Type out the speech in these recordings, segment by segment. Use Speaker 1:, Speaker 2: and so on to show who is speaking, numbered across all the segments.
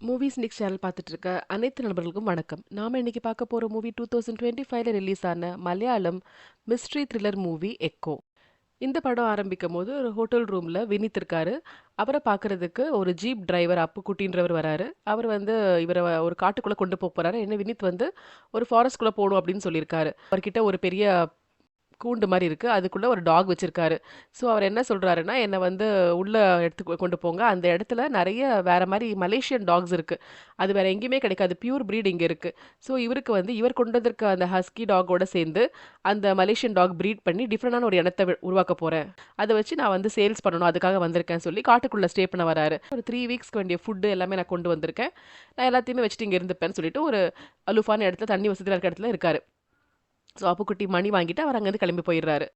Speaker 1: Movies நிக்ஸ் channel பார்த்துட்டு இருக்க அனைத்து நண்பர்களுக்கும் வணக்கம். நாம இன்னைக்கு பார்க்க போற மூவி 2025ல ரிலீஸ் ஆன Malayalam mystery thriller movie echo. இந்த படம் ஆரம்பிக்கும் போது ஒரு ஹோட்டல் ரூம்ல வினித் இருக்காரு. அவரை பார்க்கறதுக்கு ஒரு ஜீப் டிரைவர் அப்புக்குட்டின்றவர் வராரு. அவர் வந்து இவரை ஒரு காட்டுக்குள்ள கொண்டு போக போறாரு. என்ன வினித் வந்து ஒரு ஃபாரஸ்ட்குள்ள போகணும் அப்படின்னு சொல்லியிருக்காரு. அவர்கிட்ட ஒரு பெரிய கூண்டு மாரி இருக்கு. அதுக்குள்ள ஒரு டாக் வச்சிருக்காரு. ஸோ அவர் என்ன சொல்றாருன்னா, என்ன வந்து உள்ள கொண்டு போங்க. அந்த இடத்துல நெறைய வேற மாரி மலேசியன் டாக்ஸ் இருக்கு. அது வேற எங்கேயுமே கிடைக்காது. பியூர் ப்ரீட் இங்க இருக்கு. ஸோ இவருக்கு வந்து இவர் கொண்டு வந்திருக்க அந்த ஹஸ்கி டாகோட சேர்ந்து அந்த மலேசியன் டாக் ப்ரீட் பண்ணி டிஃபரெண்டான ஒரு இனத்த உருவாக்க போறேன். அத வச்சு நான் வந்து சேல்ஸ் பண்ணணும். அதுக்காக வந்திருக்கேன்னு சொல்லி காட்டுக்குள்ள ஸ்டே பண்ண வராரு. ஒரு 3 வீக்ஸ்க்கு வேண்டிய ஃபுட் எல்லாமே நான் கொண்டு வந்திருக்கேன். நான் எல்லாத்தையுமே வச்சுட்டு இங்க இருந்துப்பேன்னு சொல்லிட்டு ஒரு அலூஃபான இடத்துல தண்ணி வசதியா இருக்க இடத்துல இருக்காரு. ஸோ அப்புக்குட்டி மணி வாங்கிட்டு அவர் அங்கேருந்து கிளம்பி போயிடுறாரு.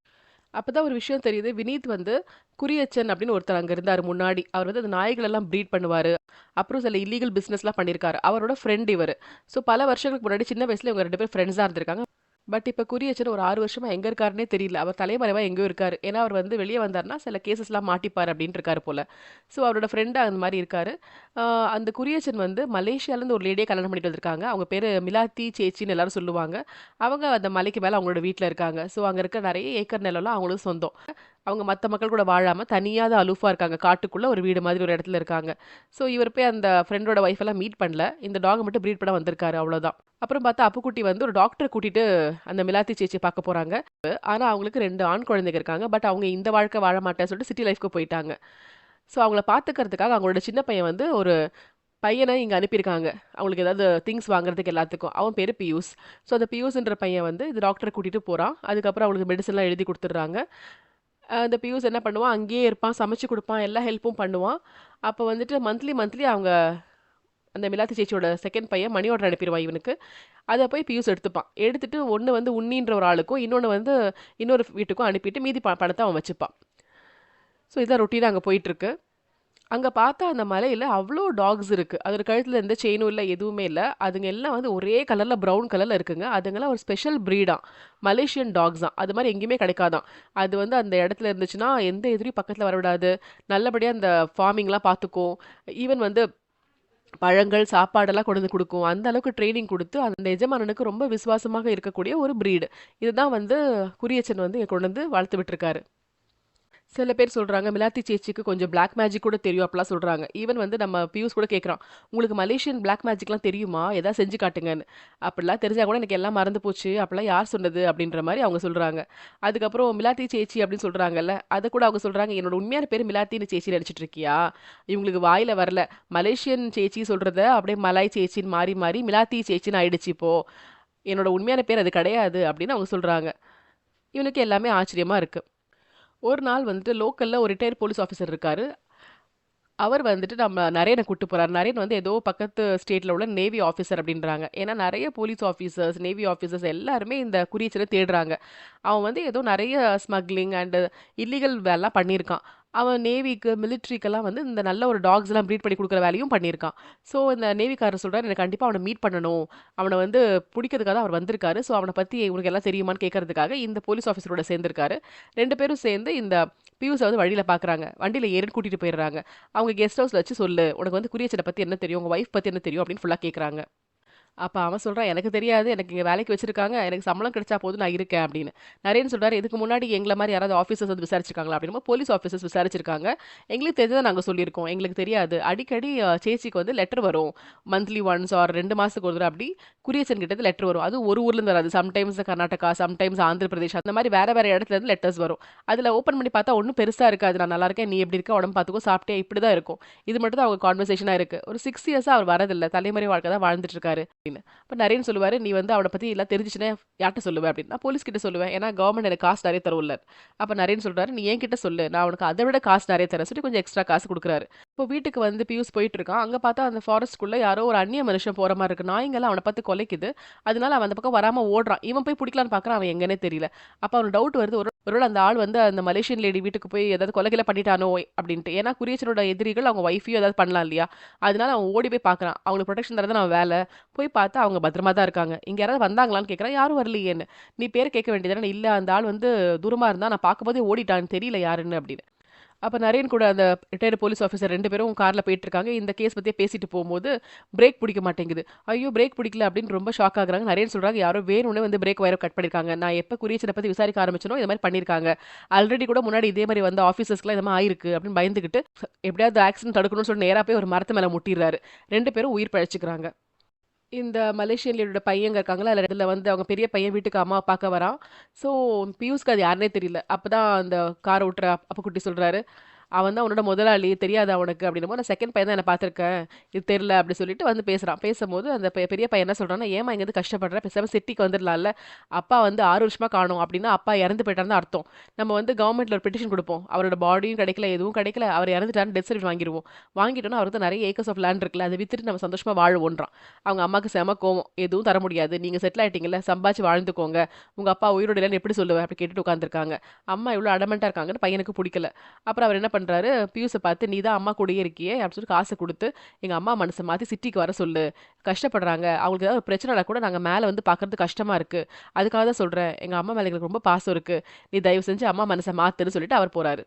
Speaker 1: அப்பதான் ஒரு விஷயம் தெரியுது. வினீத் வந்து குறியச்சன் அப்படின்னு ஒருத்தர் அங்க இருந்தாரு முன்னாடி. அவர் வந்து அந்த நாய்கள் எல்லாம் ப்ரீட் பண்ணுவாரு. அப்புறம் சில இல்லீகல் பிசினஸ்லாம் பண்ணியிருக்காரு. அவரோட ஃப்ரெண்ட் இவரு. ஸோ பல வருஷங்களுக்கு முன்னாடி சின்ன வயசுல இவங்க 2 பேரும் ஃப்ரெண்ட்ஸா இருந்திருக்காங்க. பட் இப்ப குறியச்சன் ஒரு 6 வருஷமா எங்க இருக்காருன்னே தெரியல. அவர் தலைமறைவா எங்கேயோ இருக்காரு. ஏன்னா அவர் வந்து வெளிய வந்தாருன்னா சில கேஸஸ்லாம் மாட்டிப்பாரு அப்படின்னு இருக்காரு போல. ஸோ அவரோட ஃப்ரெண்ட் அந்த மாரி இருக்காரு. ஆ அந்த குறியச்சன் வந்து மலேசியாலேருந்து ஒரு லேடிய கல்யாணம் பண்ணிட்டு வந்திருக்காங்க. அவங்க பேரு மிலாத்தி சேச்சின்னு எல்லாரும் சொல்லுவாங்க. அவங்க அந்த மலைக்கு மேல அவங்களோட வீட்ல இருக்காங்க. ஸோ அங்க இருக்க நெறைய ஏக்கர் நிலம்லாம் அவங்களுக்கு சொந்தம். அவங்க மத்த மக்கள் கூட வாழாம தனியா தான் அலூஃபா இருக்காங்க. காட்டுக்குள்ள ஒரு வீடு மாதிரி ஒரு இடத்துல இருக்காங்க. ஸோ இவர் போய் அந்த ஃப்ரெண்டோட வைஃப் எல்லாம் மீட் பண்ணல. இந்த டாக் மட்டும் ப்ரீட் பண்ண வந்திருக்காரு அவ்வளோதான். அப்புறம் பார்த்தா அப்புக்குட்டி வந்து ஒரு டாக்டர கூட்டிட்டு அந்த மிலாத்தி சேச்சிய பார்க்க போறாங்க. ஆனா அவங்களுக்கு 2 ஆண் குழந்தைங்க இருக்காங்க. பட் அவங்க இந்த வாழ்க்கை வாழ மாட்டேன்னு சொல்லிட்டு சிட்டி லைஃப்க்கு போயிட்டாங்க. ஸோ அவங்கள பார்த்துக்கிறதுக்காக அவங்களோட சின்ன பையன் வந்து ஒரு பையன இங்க அனுப்பியிருக்காங்க. அவங்களுக்கு ஏதாவது திங்ஸ் வாங்குறதுக்கு எல்லாத்துக்கும். அவன் பேரு பியூஸ். ஸோ அந்த பியூஸ்ன்ற பையன் வந்து இந்த டாக்டர கூட்டிட்டு போறான். அதுக்கப்புறம் அவங்களுக்கு மெடிசன்லாம் எழுதி குடுத்துடுறாங்க. அந்த பியூஸ் என்ன பண்ணுவான், அங்கேயே இருப்பான், சமைச்சு குடுப்பான், எல்லா ஹெல்ப்பும் பண்ணுவான். அப்ப வந்துட்டு மந்த்லி மந்த்லி அவங்க அந்த மிலாத்தி சேச்சியோட 2ண்ட் பையன் மணி ஆர்டர் அனுப்பிருவான் இவனுக்கு. அத போய் பியூஸ் எடுத்துப்பான். எடுத்துட்டு ஒண்ணு வந்து உன்னின்ற ஒரு ஆளுக்கும், இன்னொன்னு வந்து இன்னொரு வீட்டுக்கும் அனுப்பிட்டு மீதி பணத்த அவன் வச்சுப்பான். ஸோ இதான் ரொட்டீனா அங்க போயிட்டுருக்கு. அங்க பார்த்தா அந்த மலையில அவ்ளோ டாக்ஸ் இருக்கு. அதோட கழுத்துல எந்த செயினும் இல்ல, எதுவுமே இல்ல. அதுங்க எல்லாம் வந்து ஒரே கலர்ல ப்ரவுன் கலர்ல இருக்குங்க. அதுங்கலாம் ஒரு ஸ்பெஷல் ப்ரீடாம். மலேசியன் டாக்ஸாம். அது மாரி எங்கேயுமே கிடைக்காதாம். அது வந்து அந்த இடத்துல இருந்துச்சுன்னா, எந்த எதிரியும் பக்கத்துல வரவிடாது. நல்லபடியா அந்த ஃபார்மிங்லாம் பார்த்துக்கும். ஈவன் வந்து பழங்கள், சாப்பாடெல்லாம் கொண்டு வந்து குடுக்கும். அந்த அளவுக்கு ட்ரெய்னிங் குடுத்து, அந்த எஜமானனுக்கு ரொம்ப விசுவாசமாக இருக்கக்கூடிய ஒரு ப்ரீடு. இதுதான் வந்து குரியச்சன் வந்து கொண்டு வந்து வளர்த்து விட்டுருக்காரு. சில பேர் சொல்றாங்க, மிலாத்தி சேச்சிக்கு கொஞ்சம் பிளாக் மேஜிக் கூட தெரியும் அப்படிலாம் சொல்றாங்க. ஈவன் வந்து நம்ம பியூஸ் கூட கேட்குறான். உங்களுக்கு மலேசியன் பிளாக் மேஜிக்லாம் தெரியுமா? ஏதாவது செஞ்சு காட்டுங்கன்னு. அப்படிலாம் தெரிஞ்சா கூட எனக்கு எல்லாம் மறந்து போச்சு. அப்படிலாம் யார் சொன்னது? அப்படின்ற மாரி அவங்க சொல்றாங்க. அதுக்கப்புறம் மிலாத்தி சேச்சி அப்படின்னு சொல்றாங்கல்ல, அத கூட அவங்க சொல்றாங்க, என்னோட உண்மையான பேரு மிலாத்தின்னு சேச்சி நெனச்சுட்டு இருக்கியா? இவங்களுக்கு வாயில வரல. மலேசியன் சேச்சி சொல்றத அப்படியே மலாய் சேச்சின்னு மாறி மாறி மிலாத்தி சேச்சின்னு ஆயிடுச்சு இப்போ. என்னோட உண்மையான பேர் அது கிடையாது அப்படின்னு அவங்க சொல்றாங்க. இவனுக்கு எல்லாமே ஆச்சரியமா இருக்கு. ஒரு நாள் வந்துட்டு லோக்கல்ல ஒரு ரிட்டயர்ட் போலீஸ் ஆஃபீசர் இருக்காரு. அவர் வந்துட்டு நம்ம நரேன கூட்டு போறாரு. நரேன் வந்து ஏதோ பக்கத்து ஸ்டேட்ல உள்ள நேவி ஆஃபீசர் அப்படின்றாங்க. ஏன்னா நெறைய போலீஸ் ஆஃபீசர்ஸ், நேவி ஆஃபீசர்ஸ் எல்லாருமே இந்த குறியீச்சல தேடுறாங்க. அவன் வந்து ஏதோ நெறைய ஸ்மக்லிங் அண்ட் இல்லீகல் வேலைலாம் பண்ணியிருக்கான். அவன் நேவிக்கு, மிலிட்ரிக்கெல்லாம் வந்து இந்த நல்ல ஒரு டாக்ஸ்லாம் ப்ரீட் பண்ணி குடுக்குற வேலையும் பண்ணியிருக்கான். ஸோ இந்த நேவிக்காரர் சொல்றாரு, "எனக்கு கண்டிப்பா அவன மீட் பண்ணணும். அவன வந்து புடிக்கிறதுக்காக தான் அவர் வந்திருக்காரு. ஸோ அவன பத்தி உனக்கு எல்லாம் தெரியுமான்னு கேட்கறதுக்காக இந்த போலீஸ் ஆஃபீசரோட சேர்ந்திருக்காரு." 2 பேரும் சேர்ந்து இந்த பியூஸ வந்து வழியில பார்க்குறாங்க. வண்டியில ஏறின்னு கூட்டிட்டு போயிடுறாங்க. அவங்க கெஸ்ட் ஹவுஸ்ல வச்சு சொல்லு. உனக்கு வந்து குரியச்சன பத்தி என்ன தெரியும்? உங்க வைஃப் பத்தி என்ன தெரியும்? அப்படின்னு ஃபுல்லா கேட்குறாங்க. அப்ப அவன் சொல்றான், "எனக்கு தெரியாது. எனக்கு இங்க வேலைக்கு வச்சிருக்காங்க. எனக்கு சம்பளம் கிடைச்சா போதும் நான் இருக்கேன்" அப்படின்னு. நரேன் சொல்றாரு, "இதுக்கு முன்னாடி எங்கள மாரி யாராவது ஆஃபீசர்ஸ் வந்து விசாரிச்சிருக்காங்களா?" அப்படின்னும்போது, "போலீஸ் ஆஃபீசர்ஸ் விசாரிச்சிருக்காங்க. எங்களுக்கு தெரிஞ்சத நாங்க சொல்லியிருக்கோம். எங்களுக்கு தெரியாது. அடிக்கடி சேச்சிக்கு வந்து லெட்டர் வரும். மந்த்லி ஒன்ஸ் ஆர் 2 மாசத்துக்கு ஒரு தடவ அப்படி குரியச்சன் கிட்ட இருந்து லெட்டர் வரும். அதுவும் ஒரு ஊர்ல இருந்து வராது. சம்டைம்ஸ் கர்நாடகா, சம்டைம்ஸ் ஆந்திர பிரதேஷ் அந்த மாரி வேற வேற இடத்துல இருந்து லெட்டர்ஸ் வரும். அதுல ஓப்பன் பண்ணி பார்த்தா ஒண்ணும் பெருசா இருக்காது. நான் நல்லா இருக்கேன். நீ எப்படி இருக்க? உடம்பு பார்த்துக்கோ. சாப்பிட்டியா? இப்படி தான் இருக்கும். இது மட்டும் தான் அவங்க கான்வர்சேஷனா இருக்கு. ஒரு 6 இயர்ஸா அவர் வரதில்ல. தலைமறை வாழ்க்கை தான் வாழ்ந்துட்டு இருக்காரு அப்படின்னு. அப்ப நரேன் சொல்லுவாரு, "நீ வந்து அவன பத்தி எல்லாம் தெரிஞ்சுச்சுன்னா யார்ட்ட சொல்லுவ?" அப்படின்னு. "நான் போலீஸ் கிட்ட சொல்லுவேன். ஏன்னா கவர்மெண்ட் எனக்கு காசு நெறைய தரும்ல." அப்ப நரேன் சொல்றாரு, "நீ என்கிட்ட சொல்லு. நான் உனக்கு அத விட காசு நெறைய தரேன்." சொல்லி கொஞ்சம் எக்ஸ்ட்ரா காசு குடுக்குறாரு. இப்போ வீட்டுக்கு வந்து பியூஸ் போயிட்டு இருக்கான். அங்க பார்த்தா அந்த ஃபாரஸ்ட்குள்ள யாரோ ஒரு அந்நிய மனுஷன் போற மாரி இருக்கு. நாய்ங்கலாம் அவன பார்த்து கொலைக்குது. அதனால அவன் அந்த பக்கம் வராம ஓடுறான். இவன் போய் புடிக்கலான்னு பார்க்குறான். அவன் எங்கன்னே தெரியல. அப்ப அவனுக்கு டவுட் வருது. ஒருவேள அந்த ஆள் வந்து அந்த மலேசியன் லேடி வீட்டுக்கு போய் ஏதாவது கொலை கிலை பண்ணிட்டானோ அப்படின்ட்டு. ஏன்னா குரியச்சனோட எதிரிகள் அவங்க வைஃபையும் ஏதாவது பண்ணலாம் இல்லையா? அதனால அவன் ஓடி போய் பார்க்குறான். அவங்களுக்கு புரொடெக்ஷன் தரது அவன் வேல. போய் பார்த்தா அவங்க பத்திரமா தான் இருக்காங்க. இங்க யாராவது வந்தாங்களான்னு கேட்குறான். யாரும் வரலையேன்னு. "நீ பேர கேட்க வேண்டியது தானே." "இல்ல அந்த ஆள் வந்து தூரமா இருந்தான். நான் பார்க்கும்போதே ஓடிட்டான். தெரியல யாருன்னு" அப்படின்னு. அப்ப நரேன் கூட அந்த ரிட்டயர்டு போலீஸ் ஆஃபீசர் 2 பேரும் கார்ல போயிட்டுருக்காங்க. இந்த கேஸ் பத்தியே பேசிட்டு போம்போது, பிரேக் பிடிக்க மாட்டேங்குது. ஐயோ! பிரேக் பிடிக்கல அப்படின்னு ரொம்ப ஷாக் ஆகுறாங்க. நரேன் சொல்றாங்க, யாரோ வேணும்னே வந்து பிரேக் வயர கட் பண்ணியிருக்காங்க. நான் எப்ப குரியச்சன பத்தி விசாரிக்க ஆரம்பிச்சனோ, இந்த மாரி பண்ணியிருக்காங்க. ஆல்ரெடி கூட முன்னாடி இதே மாரி வந்த ஆஃபீசர்ஸ்க்குலாம் இந்த மாரி ஆயிருக்கு அப்படின்னு பயந்துகிட்டு, எப்படியாவது ஆக்சிடென்ட் தடுக்கணும்னு சொல்லி நேரா போய் ஒரு மரத்து மேல முட்டிர்றாரு. 2 பேரும் உயிர் பிழைச்சுக்கிறாங்க. இந்த மலேசியன் லேடியோட பையங்க இருக்காங்கல்ல, அதுல வந்து அவங்க பெரிய பையன் வீட்டுக்கு அம்மாவ பாக்க வரான். ஸோ பியூஸ்க்கு அது யாருன்னே தெரியல. அப்பதான் அந்த கார ஓட்டுற அப்புக்குட்டி சொல்றாரு, "அவன் தான் உன்னோட முதலாளி. தெரியாதா உனக்கு?" அப்படின்னமோ, "நான் செகண்ட் பையன் தான் என்ன பார்த்துருக்கேன். இது தெரியல." அப்படி சொல்லிட்டு வந்து பேசுறான். பேசும்போது அந்த பெரிய பையன் என்ன சொல்றான்னா, "ஏம்மா இங்கேருந்து கஷ்டப்படுற? பேசாம சிட்டிக்கு வந்துடலாம்ல. அப்பா வந்து 6 வருஷமா காணோம். அப்படின்னா அப்பா இறந்து போயிட்டாருன்னு தான் அர்த்தம். நம்ம வந்து கவர்மெண்ட்ல ஒரு பெட்டிஷன் குடுப்போம். அவரோட பாடியும் கிடைக்கல, எதுவும் கிடைக்கல. அவர் இறந்துட்டாருன்னு டெத் சர்டிஃபிகேட் வாங்கிருவோம். வாங்கிட்டோம்னா அவருக்கு தான் நிறைய ஏக்கர்ஸ் ஆஃப் லேண்ட் இருக்குல்ல. அத வித்துட்டு நம்ம சந்தோஷமா வாழுவோன்றான்." அவங்க அம்மாக்கு செம கோவம். "எதுவும் தர முடியாது. நீங்க செட்டில் ஆயிட்டீங்கல்ல, சம்பாதிச்சு வாழ்ந்துக்கோங்க. உங்க அப்பா உயிரோட இல்லைன்னு எப்படி சொல்லுவ?" அப்படி கேட்டுட்டு உட்காந்துருக்காங்க. அம்மா இவ்ளோ அடமென்ட்டா இருக்காங்கன்னு பையனுக்கு புடிக்கல. அப்புறம் அவர் என்ன பண்றாரு, பியூஸ பார்த்து, "நீ தான் அம்மா கூடயே இருக்கியே" அப்படின்னு சொல்லி காச குடுத்து, "எங்க அம்மா மனச மாத்தி சிட்டிக்கு வர சொல்லு. கஷ்டப்படுறாங்க. அவங்களுக்கு ஏதாவது ஒரு பிரச்சனைனா கூட நாங்க மேல வந்து பார்க்கறது கஷ்டமா இருக்கு. அதுக்காக தான் சொல்றேன். எங்க அம்மா மேல எங்களுக்கு ரொம்ப பாசம் இருக்கு. நீ தயவு செஞ்சு அம்மா மனச மாத்துன்னு" சொல்லிட்டு அவர் போறாரு.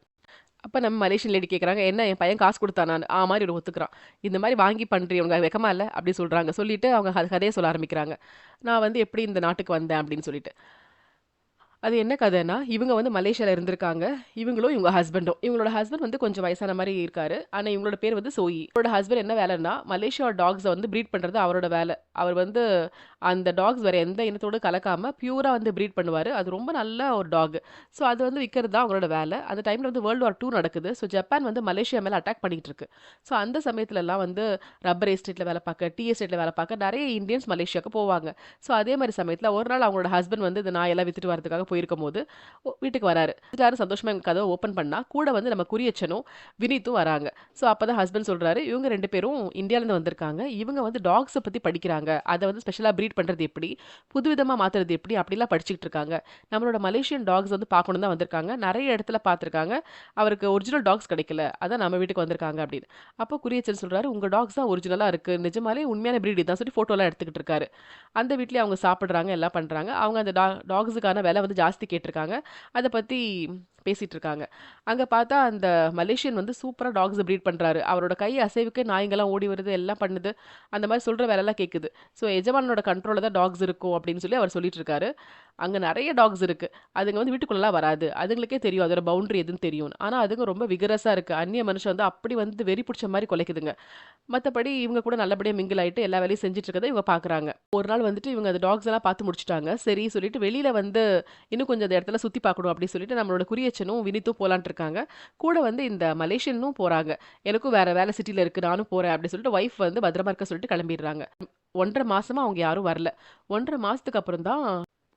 Speaker 1: அப்ப நம்ம மலேசியன் லேடி கேட்குறாங்க, "என்ன என் பையன் காசு குடுத்தானான்னு?" மாரி இவரு ஒத்துக்கிறான். "இந்த மாரி வாங்கி பண்றியே உனக்கு வெட்கமா இல்ல?" அப்படி சொல்றாங்க. சொல்லிட்டு அவங்க கதைய சொல்ல ஆரம்பிக்கிறாங்க. "நான் வந்து எப்படி இந்த நாட்டுக்கு வந்தேன்" அப்படின்னு சொல்லிட்டு. அது என்ன கதைன்னா, இவங்க வந்து மலேசியால இருந்திருக்காங்க. இவங்களும் இவங்க ஹஸ்பண்டும். இவங்களோட ஹஸ்பண்ட் வந்து கொஞ்சம் வயசான மாரி இருக்காரு. ஆனா இவங்களோட பேர் வந்து சோயி. இவரோட ஹஸ்பண்ட் என்ன வேலைன்னா, மலேசியா டாக்ஸ வந்து ப்ரீட் பண்றது அவரோட வேலை. அவர் வந்து அந்த டாக்ஸ் வேற எந்த இனத்தோடும் கலக்காம பியூரா வந்து ப்ரீட் பண்ணுவாரு. அது ரொம்ப நல்ல ஒரு டாக். ஸோ அது வந்து விக்கிறது தான் அவங்களோட வேலை. அந்த டைம்ல வந்து வேர்ல்டு வார் 2 நடக்குது. ஸோ ஜப்பான் வந்து மலேசியா மேல அட்டாக் பண்ணிட்டு இருக்கு. ஸோ அந்த சமயத்துலலாம் வந்து ரப்பர் எஸ்டேட்ல வேலை பார்க்க, டீ எஸ்டேட்ல வேலை பார்க்க நெறைய இந்தியன்ஸ் மலேசியாவுக்கு போவாங்க. ஸோ அதே மாரி சமயத்துல ஒரு நாள் அவங்களோட ஹஸ்பண்ட் வந்து இந்த நாயெல்லாம் வித்துட்டு வரதுக்காக போயிருக்கும்போது, வீட்டுக்கு வராரு. வந்துட்டாரு சந்தோஷமா எங்க கதவ ஓப்பன் பண்ணா, கூட வந்து நம்ம குறியச்சனும், வினீத்தும் வராங்க. ஸோ அப்பதான் ஹஸ்பண்ட் சொல்றாரு, "இவங்க 2 பேரும் இந்தியாலருந்து வந்திருக்காங்க. இவங்க வந்து டாக்ஸ பத்தி படிக்கிறாங்க. அத வந்து ஸ்பெஷலா ப்ரீட் பண்றது எப்படி? புதுவிதமா மாத்துறது எப்படி? அப்படிலாம் படிச்சுக்கிட்டு இருக்காங்க. நம்மளோட மலேசியன் டாக்ஸ் வந்து பார்க்கணும்னு தான் வந்திருக்காங்க. நெறைய இடத்துல பார்த்துருக்காங்க. அவருக்கு ஒரிஜினல் டாக்ஸ் கிடைக்கல. அதான் நம்ம வீட்டுக்கு வந்திருக்காங்க" அப்படின்னு. அப்போ குறியச்சன் சொல்றாரு, "உங்க டாக்ஸ் தான் ஒரிஜினலா இருக்கு. நிஜமாலே உண்மையான ப்ரீட் இதான்" சொல்லி ஃபோட்டோலாம் எடுத்துக்கிட்டு இருக்காரு. அந்த வீட்லயே அவங்க சாப்பிடுறாங்க, எல்லாம் பண்றாங்க. அவங்க அந்த டாக்ஸுக்கான விலை வந்து ஜாஸ்தி கேட்டிருக்காங்க. அத பத்தி பேசிட்டு இருக்காங்க. அங்க பார்த்தா அந்த மலேசியன் வந்து சூப்பரா டாக்ஸ ப்ரீட் பண்றாரு. அவரோட கை அசைவுக்கே நாய்ங்கலாம் ஓடி வருது, எல்லாம் பண்ணுது. அந்த மாரி சொல்ற வேலைலாம் கேட்குது. ஸோ எஜமானனோட கண்ட்ரோல்ல தான் டாக்ஸ் இருக்கும் அப்படின்னு சொல்லி அவர் சொல்லிட்டு இருக்காரு. அங்க நெறைய டாக்ஸ் இருக்கு. அதுங்க வந்து வீட்டுக்குள்ளலாம் வராது. அதுங்களுக்கே தெரியும் அதோட பவுண்டரி எதுன்னு தெரியும்னு. ஆனா அதுங்க ரொம்ப விகரஸா இருக்கு. அந்நிய மனுஷன் வந்து அப்படி வந்து வெறி புடிச்ச மாரி குலைக்குதுங்க. மத்தபடி இவங்க கூட நல்லபடியா மிங்கிள் ஆயிட்டு எல்லா வேலையும் செஞ்சுட்டு இருக்கத இவங்க பார்க்குறாங்க. ஒரு நாள் வந்துட்டு இவங்க அந்த டாக்ஸ் எல்லாம் பார்த்து முடிச்சுட்டாங்க. சரி சொல்லிட்டு வெளியில வந்து இன்னும் கொஞ்சம் அந்த இடத்துல சுத்தி பார்க்கணும் அப்படின்னு சொல்லிட்டு நம்மளோட குறியச்சனும், வினித்தும் போலான்ட்டு இருக்காங்க. கூட வந்து இந்த மலேசியனும் போறாங்க. எனக்கும் வேற வேலை சிட்டில இருக்கு. நானும் போறேன் அப்படின்னு சொல்லிட்டு ஒய்ஃப் வந்து பத்திரமா இருக்க சொல்லிட்டு கிளம்பிடுறாங்க. 1 1/2 மாசமா அவங்க யாரும் வரல. 1 1/2 மாசத்துக்கு அப்புறம் தான்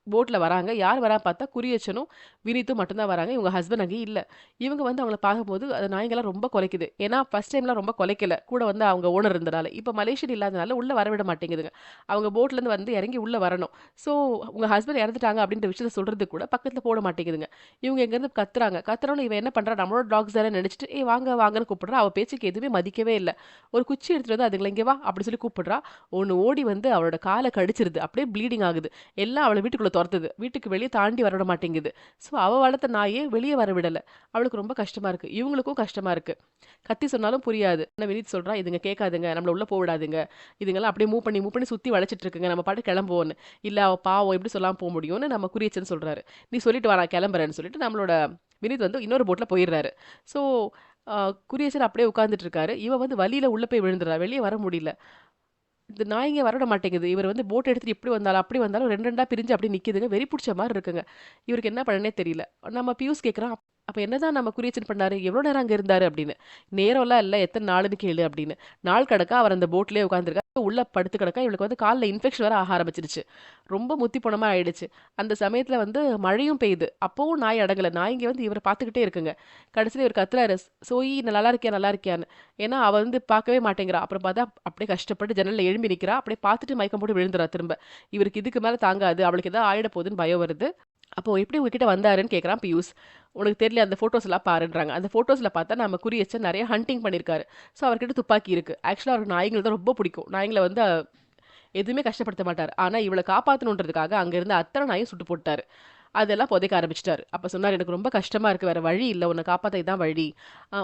Speaker 1: போட்ல வராங்க. யார் வரா பார்த்தா குறியச்சனும், வினித்தும் மட்டும் தான் வராங்க. இவங்க ஹஸ்பண்ட் அங்கே இல்ல. இவங்க வந்து அவங்கள பார்க்கும்போது அந்த நாய்ங்கலாம் ரொம்ப குலைக்குது. ஏன்னா ஃபர்ஸ்ட் டைம்லாம் ரொம்ப குலைக்கல. கூட வந்து அவங்க ஓனர் இருந்தனால. இப்ப மலேசியன் இல்லாதனால உள்ள வரவிட மாட்டேங்குதுங்க. அவங்க போட்லேருந்து வந்து இறங்கி உள்ள வரணும். ஸோ உங்க ஹஸ்பண்ட் இறந்துட்டாங்க அப்படின்ற விஷயத்த சொல்றதுக்கு கூட பக்கத்துல போட மாட்டேங்குதுங்க. இவங்க இங்கேருந்து கத்துறாங்க. கத்துனோனே இவன் என்ன பண்றா, நம்மளோட டாக்ஸ் தானே நினைச்சுட்டு, "ஏய் வாங்க வாங்கன்னு" கூப்பிடுறா. அவ பேச்சுக்கு எதுவுமே மதிக்கவே இல்ல. ஒரு குச்சி எடுத்துட்டு வந்து அதுங்கள "இங்க வா" அப்படி சொல்லி கூப்பிடுறா. ஒண்ணு ஓடி வந்து அவளோட கால கடிச்சிருது. அப்படியே ப்ளீடிங் ஆகுது. எல்லாம் அவள வீட்டுக்குள்ள தொரத்துது. வீட்டுக்கு வெளிய தாண்டி வர விட மாட்டேங்குது. ஸோ அவ வளர்த்த நாயே வெளிய வர விடல. அவளுக்கு ரொம்ப கஷ்டமா இருக்கு. இவங்களுக்கும் கஷ்டமா இருக்கு. கத்தி சொன்னாலும் புரியாது. ஆனா வினித் சொல்றான், "இதுங்க கேட்காதுங்க. நம்மள உள்ள போ விடாதுங்க. இதுங்கலாம் அப்படியே மூவ் பண்ணி சுத்தி வளைச்சிட்டு இருக்குங்க. நம்ம பாட்டுக்கு கிளம்புவோம்ன்னு." "இல்ல அவ பாவம் எப்படி சொல்லாம போ முடியும்னு" நம்ம குறியச்சன்னு சொல்றாரு. "நீ சொல்லிட்டு வா நான் கிளம்புறேன்னு" சொல்லிட்டு நம்மளோட வினித் வந்து இன்னொரு போட்ல போயிடுறாரு. ஸோ குரியச்சன் அப்படியே உட்கார்ந்துட்டு இருக்காரு. இவ வந்து வலியில உள்ள போய் விழுந்துறா. வெளிய வர முடியல. இந்த நாய்ங்க வரவிட மாட்டேங்குது. இவர் வந்து போட் எடுத்துட்டு இப்படி வந்தாலும், அப்படி வந்தாலும் 2 2 பிரிஞ்சு அப்படியே நிக்குதுங்க. வெறி புடிச்ச மாரி இருக்குங்க. இவருக்கு என்ன பண்ணனே தெரியல. நம்ம பியூஸ் கேட்குறான், "அப்ப என்னதான் நம்ம குறியச்சன் பண்ணாரு? எவ்வளோ நேரம் அங்க இருந்தாரு?" அப்படின்னு. "நேரம்லாம் இல்ல. எத்தன நாளுன்னு கேளு" அப்படின்னு. நாள் கணக்கா அவர் அந்த போட்லயே உட்கார்ந்திருக்காரு. உள்ள படுத்து கிடக்கா. இவளுக்கு வந்து கால்ல இன்ஃபெக்ஷன் வேற ஆக ஆரம்பிச்சிருச்சு. ரொம்ப முத்தி போன மாரி ஆயிடுச்சு. அந்த சமயத்துல வந்து மழையும் பெய்யுது. அப்பவும் நாய் அடங்கல. நாய்ங்க வந்து இவர பார்த்துக்கிட்டே இருக்குங்க. கடைசில இவர் கத்துறாரு, "சோயி நல்லா இருக்கியா? நல்லா இருக்கியான்னு?" ஏன்னா அவ வந்து பார்க்கவே மாட்டேங்கிறா. அப்புறம் பார்த்தா அப்படியே கஷ்டப்பட்டு ஜன்னல்ல எழும்பி நிக்கிறா. அப்படியே பார்த்துட்டு மயக்கம் போட்டு விழுந்துறா திரும்ப. இவருக்கு இதுக்கு மேல தாங்காது. அவளுக்கு ஏதாவது ஆயிட போகுதுன்னு பயம் வருது. அப்போ எப்படி உங்ககிட்ட வந்தாருன்னு கேட்குறான் பியூஸ். "உனக்கு தெரியல அந்த ஃபோட்டோஸ் எல்லாம் பாருன்றாங்க." அந்த ஃபோட்டோஸ்ல பார்த்தா நம்ம குறியச்சன் நெறைய ஹண்டிங் பண்ணியிருக்காரு. ஸோ அவர்கிட்ட துப்பாக்கி இருக்கு. ஆக்சுவலா அவருக்கு நாய்ங்கள தான் ரொம்ப பிடிக்கும். நாய்ங்கள வந்து எதுவுமே கஷ்டப்படுத்த மாட்டாரு. ஆனா இவள காப்பாத்தணுன்றதுக்காக அங்க இருந்த அத்தன நாயும் சுட்டு போட்டாரு. அதெல்லாம் புதைக்க ஆரம்பிச்சிட்டாரு. அப்ப சொன்னாரு, "எனக்கு ரொம்ப கஷ்டமா இருக்கு. வேற வழி இல்ல. உன்ன காப்பாத்த இதான் வழி.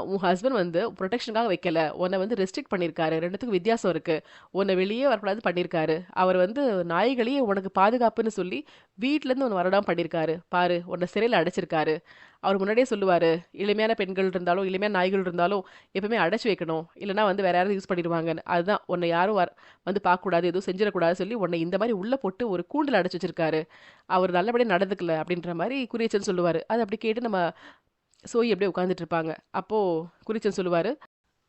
Speaker 1: உன் ஹஸ்பண்ட் வந்து புரொடெக்ஷனுக்காக வைக்கல. உன்ன வந்து ரெஸ்ட்ரிக்ட் பண்ணியிருக்காரு. 2த்துக்கும் வித்தியாசம் இருக்கு. உன்ன வெளியே வரக்கூடாது பண்ணியிருக்காரு. அவர் வந்து நாய்களையே உனக்கு பாதுகாப்புன்னு சொல்லி வீட்லேருந்து உன்ன வரவிடாம பண்ணியிருக்காரு. பாரு, உன்ன சிறையில அடைச்சிருக்காரு." அவர் முன்னாடியே சொல்லுவாரு, "இளமையான பெண்கள் இருந்தாலும், இளமையான நாய்கள் இருந்தாலும் எப்பவுமே அடைச்சு வைக்கணும். இல்லன்னா வந்து வேற யாராவது யூஸ் பண்ணிருவாங்கன்னு. அதுதான் உன்னை யாரும் வந்து பார்க்கக்கூடாது, எதுவும் செஞ்சிடக்கூடாதுன்னு சொல்லி உன்னை இந்த மாரி உள்ள போட்டு ஒரு கூண்டுல அடைச்சு வச்சிருக்காரு. அவர் நல்லபடியா நடந்துக்கல." அப்படின்ற மாரி குரியச்சன் சொல்லுவாரு. அது அப்படி கேட்டு நம்ம சோயி அப்படியே உட்கார்ந்துட்டு இருப்பாங்க. அப்போ குரியச்சன் சொல்லுவாரு,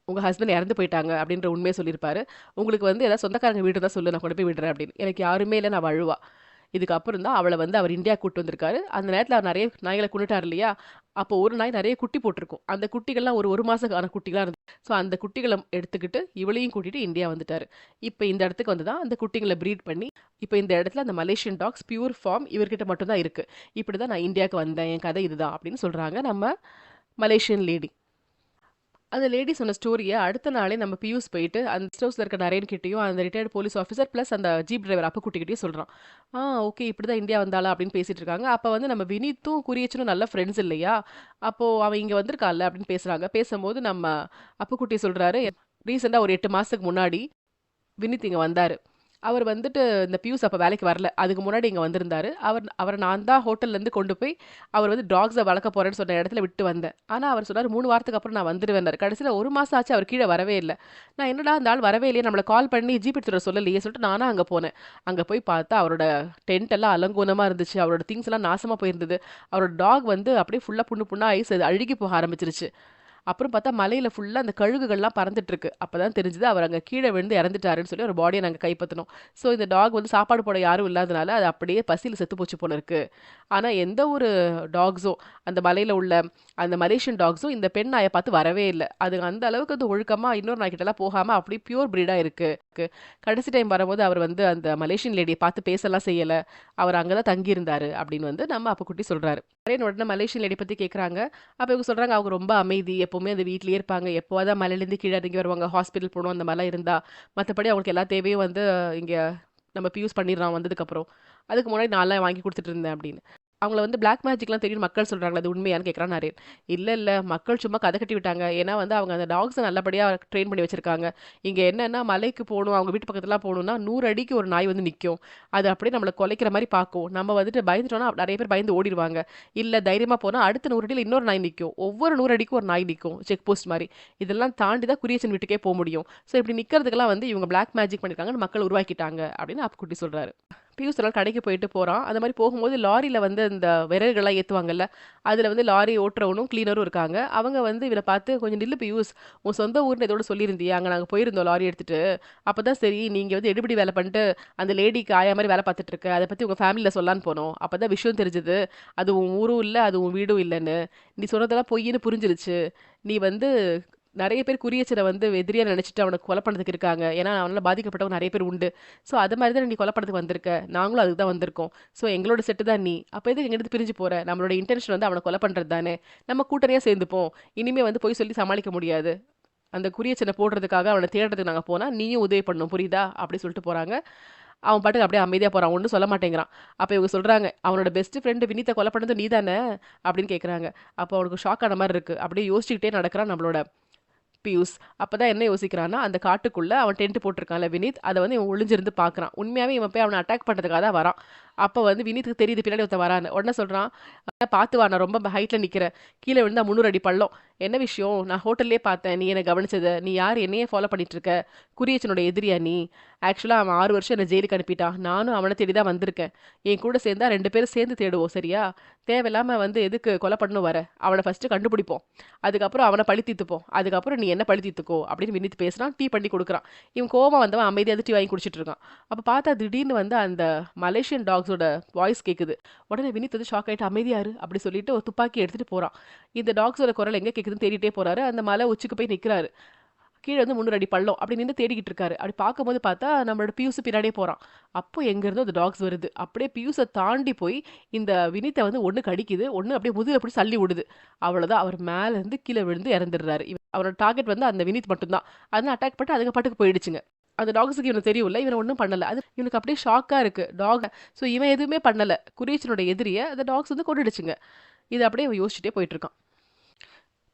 Speaker 1: "உங்க ஹஸ்பண்ட் இறந்து போயிட்டாங்க." அப்படின்ற உண்மைய சொல்லியிருப்பாரு. "உங்களுக்கு வந்து ஏதாவது சொந்தக்காரங்க வீடு இருந்தா சொல்லு, நான் கொண்டு போய் விடுறேன்." அப்படின்னு. "எனக்கு யாருமே இல்லன்னு" அவ அழுவா. இதுக்கப்புறம் தான் அவள வந்து அவர் இந்தியாக்கு கூட்டு வந்திருக்காரு. அந்த நேரத்துல அவர் நெறைய நாய்கள கொன்னுட்டாரு இல்லையா? அப்போ ஒரு நாய் நெறைய குட்டி போட்டிருக்கும். அந்த குட்டிகள்லாம் ஒரு 1 மாசம் குட்டிகளா ஸோ அந்த குட்டிகள எடுத்துக்கிட்டு இவளையும் கூட்டிட்டு இந்தியா வந்துட்டாரு. இப்ப இந்த இடத்துக்கு வந்து தான் அந்த குட்டிகள ப்ரீட் பண்ணி, இப்ப இந்த இடத்துல அந்த மலேசியன் டாக்ஸ் பியூர் ஃபார்ம் இவர்கிட்ட மட்டும் தான் இருக்கு. இப்படிதான் நான் இந்தியாக்கு வந்தேன். என் கதை இதுதான் அப்படின்னு சொல்றாங்க நம்ம மலேசியன் லேடி. அந்த லேடி சொன்ன ஸ்டோரிய அடுத்த நாளே நம்ம பியூஸ் போயிட்டு அந்த கெஸ்ட் ஹவுஸ்ல இருக்க நரேன் கிட்டயும் அந்த ரிட்டையர்ட் போலீஸ் ஆஃபீசர் பிளஸ் அந்த ஜீப் டிரைவர் அப்புக்குட்டிகிட்டயும் சொல்றான். ஓகே, இப்படிதான் இந்தியா வந்தாளா அப்படின்னு பேசிட்டு இருக்காங்க. அப்ப வந்து நம்ம வினீத்தும் குரியச்சனும் நல்ல ஃப்ரெண்ட்ஸ் இல்லையா? அப்போ அவன் இங்க வந்திருக்கான்ல அப்படின்னு பேசுறாங்க. பேசும்போது நம்ம அப்புக்குட்டி சொல்றாரு, ரீசெண்டா ஒரு 8 மாசத்துக்கு முன்னாடி வினித் இங்க வந்தாரு. அவர் வந்துட்டு இந்த பியூஸ் அப்ப வேலைக்கு வரல. அதுக்கு முன்னாடி இங்க வந்திருந்தாரு. அவர நான் தான் ஹோட்டல்லேருந்து கொண்டு போய் அவர் வந்து டாக்ஸ வளர்க்க போறேன்னு சொன்ன இடத்துல விட்டு வந்தேன். ஆனா அவர் சொன்னாரு 3 வாரத்துக்கு அப்புறம் நான் வந்துருவேன்னாரு. கடைசியில 1 மாசம் ஆச்சு, அவர் கீழ வரவே இல்ல. நான் என்னடா இந்த ஆள் வரவே இல்லையே, நம்மள கால் பண்ணி ஜீப் எடுத்துட்டு வர சொல்லலையே சொல்லிட்டு நானா அங்க போனேன். அங்க போய் பார்த்தா அவரோட டென்ட் எல்லாம் அலங்கோலமா இருந்துச்சு. அவரோட திங்ஸ் எல்லாம் நாசமா போயிருந்தது. அவரோட டாக் வந்து அப்படியே ஃபுல்லா புண்ணு புண்ணா ஐஸ் அழுகி போக ஆரம்பிச்சிருச்சு. அப்புறம் பார்த்தா மலையில ஃபுல்லா அந்த கழுகுகள்லாம் பறந்துட்டு இருக்கு. அப்பதான் தெரிஞ்சது அவர் அங்க கீழ விழுந்து இறந்துட்டாருன்னு சொல்லி ஒரு பாடிய நாங்க கைப்பற்றினோம். ஸோ இந்த டாக் வந்து சாப்பாடு போட யாரும் இல்லாதனால அது அப்படியே பசியில செத்து போச்சு போல இருக்கு. ஆனா எந்த ஒரு டாக்ஸோ அந்த மலையில உள்ள அந்த மலேசியன் டாக்ஸும் இந்த பெண் நாயை பார்த்து வரவே இல்ல. அது அந்த அளவுக்கு வந்து ஒழுக்கமா இன்னொரு நாய்கிட்டலாம் போகாம அப்படியே பியூர் பிரீடா இருக்கு. கடைசி டைம் வரும்போது அவர் வந்து அந்த மலேசியன் லேடிய பார்த்து பேசலாம் செய்யல. அவர் அங்க தான் தங்கியிருந்தாரு அப்படின்னு வந்து நம்ம அப்புக்குட்டி சொல்றாரு. உடனே மலேசியன் லேடி பத்தி கேட்குறாங்க. அப்ப இவங்க சொல்றாங்க, அவங்க ரொம்ப அமைதி. எப்பவுமே அந்த வீட்லயே இருப்பாங்க. எப்போதான் மலையிலேருந்து கீழ இறங்கி வருவாங்க. ஹாஸ்பிட்டல் போணும் அந்த மாரிலாம் இருந்தா. மத்தபடி அவங்களுக்கு எல்லா தேவையும் வந்து இங்க நம்ம பியூஸ் பண்ணிடுறான் வந்ததுக்கப்புறம். அதுக்கு முன்னாடி நான்லாம் வாங்கி குடுத்துட்டு இருந்தேன் அப்படின்னு. அவங்கள வந்து பிளாக் மேஜிக்லாம் தெரியும்னு மக்கள் சொல்றாங்களே, அது உண்மையான்னு கேட்குறான் நரேன். இல்ல, மக்கள் சும்மா கதை கட்டி விட்டாங்க. ஏன்னா வந்து அவங்க அந்த டாக்ஸ நல்லபடியா ட்ரெயின் பண்ணி வச்சிருக்காங்க. இங்க என்னன்னா மலைக்கு போணும், அவங்க வீட்டு பக்கத்துலலாம் போணும்னா 100 அடிக்கு ஒரு நாய் வந்து நிக்கும். அது அப்படியே நம்மள கொலைக்கிற மாரி பாக்கும். நம்ம வந்துட்டு பயந்துட்டோம்னா நெறைய பேர் பயந்து ஓடிருவாங்க. இல்ல தைரியமா போனா அடுத்த 100 அடியில இன்னொரு நாய் நிக்கும். ஒவ்வொரு 100 அடிக்கும் ஒரு நாய் நிக்கும். செக் போஸ்ட் மாரி. இதெல்லாம் தாண்டி தான் குரியச்சன் வீட்டுக்கே போ முடியும். ஸோ இப்படி நிக்கிறதுக்கெல்லாம் வந்து இவங்க பிளாக் மேஜிக் பண்ணிருக்காங்கன்னு மக்கள் உருவாக்கிட்டாங்க அப்படின்னு அப்புக்குட்டி சொல்றாரு. பியூஸ் ஒரு நாள் கடைக்கு போயிட்டு போறான். அந்த மாரி போகும்போது லாரியில வந்து இந்த விறகுகள்லாம் ஏத்துவாங்கல்ல, அதுல வந்து லாரி ஓட்டுறவனும், கிளீனரும் இருக்காங்க. அவங்க வந்து இவர பார்த்து, "கொஞ்சம் நில்லு பியூஸ். உன் சொந்த ஊர்ன்னு ஏதோ சொல்லியிருந்தியே, அங்க நாங்க போயிருந்தோம் லாரி எடுத்துட்டு. அப்பதான் சரி நீங்க வந்து எடுபிடி வேலை பண்ணிட்டு அந்த லேடிக்கு ஆயா மாரி வேலை பார்த்துட்டு இருக்க. அத பத்தி உங்க ஃபேமிலில சொல்லான்னு போனோம். அப்பதான் விஷயம் தெரிஞ்சது. அது உன் ஊரும் இல்ல, அது உன் வீடும் இல்லன்னு. நீ சொன்னதெல்லாம் பொய்ன்னு புரிஞ்சிருச்சு. நீ வந்து நெறைய பேர் குரியச்சன வந்து எதிரியா நெனச்சுட்டு அவன கொலை பண்ணதுக்கு இருக்காங்க. ஏன்னா, அவனால பாதிக்கப்பட்டவங்க நெறைய பேர் உண்டு. ஸோ, அது மாரி தான் நீ கொலை பண்ணதுக்கு வந்திருக்க. நாங்களும் அதுக்கு தான் வந்திருக்கோம். ஸோ, எங்களோட செட்டு தான் நீ. அப்ப எதுக்கு எங்கேருந்து பிரிஞ்சு போற? நம்மளோட இன்டென்ஷன் வந்து அவன கொலை பண்றது தானே. நம்ம கூட்டணியா சேர்ந்துப்போம். இனிமே வந்து பொய் சொல்லி சமாளிக்க முடியாது. அந்த குரியச்சன போடுறதுக்காக அவன தேடுறதுக்கு நாங்க போனா, நீயும் உதவி பண்ணணும். புரியுதா? அப்படி சொல்லிட்டு போறாங்க. அவன் பாட்டுக்கு அப்படியே அமைதியா போறான். ஒண்ணும் சொல்ல மாட்டேங்கிறான். அப்ப இவங்க சொல்றாங்க, "அவனோட பெஸ்ட் ஃப்ரெண்ட் வினித்த கொலை பண்ணது நீ தானே?" அப்படின்னு கேட்கறாங்க. அப்ப அவனுக்கு ஷாக் ஆன மாரி இருக்கு. அப்படியே யோசிச்சுக்கிட்டே நடக்கிறான் நம்மளோட பியூஸ். அப்பதான் என்ன யோசிக்கிறான்னா, அந்த காட்டுக்குள்ள அவன் டென்ட் போட்டிருக்கான்ல வினீத், அத வந்து இவன் ஒளிஞ்சிருந்து பார்க்குறான். உண்மையாவே இவன் போய் அவன அட்டாக் பண்றதுக்காக தான் வரான். அப்ப வந்து வினீத்துக்கு தெரியுது பின்னாடி ஒருத்தன் வரான்னு. உடனே சொல்றான், "பார்த்து வா, நான் ரொம்ப ஹைட்ல நிக்கிறேன். கீழ விழுந்தா 300 அடி பள்ளம். என்ன விஷயம்? நான் ஹோட்டல்லயே பார்த்தேன். நீ என்ன கவனிச்சத. நீ யார்? என்னையே ஃபாலோ பண்ணிட்டு இருக்க? குரியச்சனோட எதிரியா நீ? ஆக்சுவலா அவன் 6 வருஷம் என்ன ஜெயிலுக்கு அனுப்பிட்டான். நானும் அவன தேடி தான் வந்திருக்கேன். என் கூட சேர்ந்தா 2 பேரும் சேர்ந்து தேடுவோம். சரியா? தேவையில்லாம வந்து எதுக்கு கொலை பண்ணணும் வர? அவன ஃபர்ஸ்ட் கண்டுபிடிப்போம். அதுக்கப்புறம் அவன பழி தீர்த்துப்போம். அதுக்கப்புறம் நீ என்ன பழி தீர்த்துக்கோ" அப்படின்னு வினித் பேசுறான். டீ பண்ணி குடுக்குறான். இவன் கோவமா வந்தவன் அமைதியா டீ வாங்கி குடிச்சிட்டு இருக்கான். அப்ப பார்த்தா திடீர்னு வந்து அந்த மலேசியன் டாக்ஸோட வாய்ஸ் கேக்குது. உடனே வினித் வந்து ஷாக் ஆயிட்டு, "அமைதியா இரு" அப்படி சொல்லிட்டு ஒரு துப்பாக்கி எடுத்துட்டு போறான். இந்த டாக்ஸோட குரல் எங்க கேக்குதுன்னு தேடிட்டே போறாரு. அந்த மலை உச்சிக்கு போய் நிக்கிறாரு. கீழ வந்து 300 அடி பள்ளம். அப்படி நின்னு தேடிக்கிட்டு இருக்காரு. அப்படி பார்க்கும்போது பார்த்தா நம்மளோட பியூஸ் பின்னாடியே போறான். அப்போ எங்கேருந்தோ அந்த டாக்ஸ் வருது. அப்படியே பியூஸ தாண்டி போய் இந்த வினித்த வந்து ஒண்ணு கடிக்குது, ஒண்ணு அப்படியே முதுகுல பிடிச்சு தள்ளி விடுது. அவ்வளோதான். அவர் மேல இருந்து கீழ விழுந்து இறந்துடுறாரு. அவரோட டார்கெட் வந்து அந்த வினித் மட்டும் தான். அதனால அட்டாக் பண்ணிட்டு அதுங்க பாட்டுக்கு போயிடுச்சுங்க. அந்த டாக்ஸுக்கு இவனுக்கு தெரியும்ல, இவன் ஒன்றும் பண்ணல. அது இவனுக்கு அப்படியே ஷாக்கா இருக்கு. டாக் ஸோ இவன் எதுவுமே பண்ணல. குரேஷனோட எதிரிய அந்த டாக்ஸ் வந்து கொன்னுடுச்சுங்க. இது அப்படியே அவன் யோசிச்சுட்டே போயிட்டு இருக்கான்.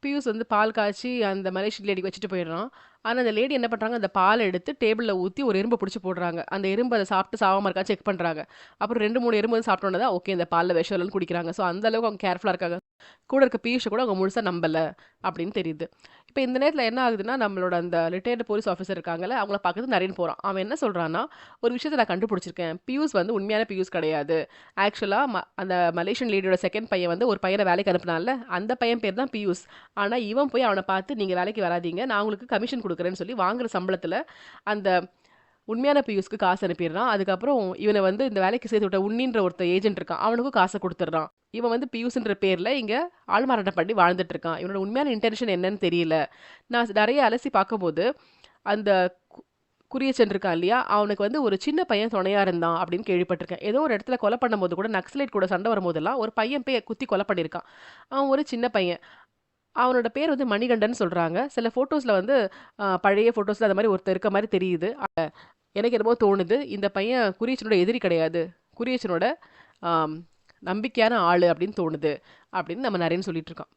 Speaker 1: பியூஸ் வந்து பால் காய்ச்சி அந்த மலேசியன் லேடிக்கு வச்சுட்டு போயிடுறான். ஆனால் அந்த லேடி என்ன பண்ணுறாங்க, அந்த பால் எடுத்து டேபிளில் ஊற்றி ஒரு எறும்பை பிடிச்சி போடுறாங்க. அந்த எறும்பு அதை சாப்பிட்டு சாகாம இருக்கா செக் பண்ணுறாங்க. அப்புறம் 2 3 எறும்பு வந்து சாப்பிட்டோன்னே தான் ஓகே இந்த பாலில் விஷம் இல்லைன்னு குடிக்கிறாங்க. ஸோ அந்த அளவுக்கு அவங்க கேர்ஃபுல்லாக இருக்காங்க. கூட இருக்க பியூஷை கூட அவங்க முழுசாக நம்பலை அப்படின்னு தெரியுது. இப்போ இந்த நேரத்தில் என்ன ஆகுதுன்னா, நம்மளோட அந்த ரிட்டையர்டு போலீஸ் ஆஃபீஸர் இருக்காங்கல்ல, அவங்கள பார்க்கறது நரேன் போகிறான். அவன் என்ன சொல்கிறான்னா, ஒரு விஷயத்தை நான் கண்டுபிடிச்சிருக்கேன். பியூஸ் வந்து உண்மையான பியூஸ் கிடையாது. ஆக்சுவலாக அந்த மலேசியன் லேடியோட செகண்ட் பையன் வந்து ஒரு பையனை வேலைக்கு அனுப்புனான்ல, அந்த பையன் பேர் தான் பியூஸ். ஆனால் இவன் போய் அவனை பார்த்து நீங்கள் வேலைக்கு வராதீங்க, நான் உங்களுக்கு கமிஷன் கொடுக்குறேன்னு சொல்லி வாங்குற சம்பளத்தில் அந்த உண்மையான பியூஸ்க்கு காசு அனுப்பிடுறான். அதுக்கப்புறம் இவனை வந்து இந்த வேலைக்கு சேர்த்து விட்ட உன்னின்ற ஒருத்த ஏஜென்ட் இருக்கான், அவனுக்கும் காசை கொடுத்துட்றான். இவன் வந்து பியூஸ்ன்ற பேரில் இங்கே ஆள்மாறாட்டம் பண்ணி வாழ்ந்துட்டு இருக்கான். இவனோட உண்மையான இன்டென்ஷன் என்னன்னு தெரியல. நான் நிறைய அலசி பார்க்கும்போது அந்த குரியச்சன் இருக்கான் இல்லையா, அவனுக்கு வந்து ஒரு சின்ன பையன் துணையா இருந்தான் அப்படின்னு கேள்விப்பட்டிருக்கேன். ஏதோ ஒரு இடத்துல கொலை பண்ணும்போது கூட நக்சலைட் கூட சண்டை வரும்போதெல்லாம் ஒரு பையன் போய் குத்தி கொலை பண்ணியிருக்கான். அவன் ஒரு சின்ன பையன். அவனோட பேர் வந்து மணிகண்டன் சொல்றாங்க. சில ஃபோட்டோஸ்ல வந்து பழைய ஃபோட்டோஸ்ல அந்த மாதிரி ஒருத்தர் இருக்க மாதிரி தெரியுது. எனக்கு என்னமோ தோணுது, இந்த பையன் குரியச்சனோட எதிரி கிடையாது, குரியச்சனோட ஆம், நம்பிக்கையான ஆளு அப்படின்னு தோணுது அப்படின்னு நம்ம நிறைய சொல்லிட்டு இருக்கோம்.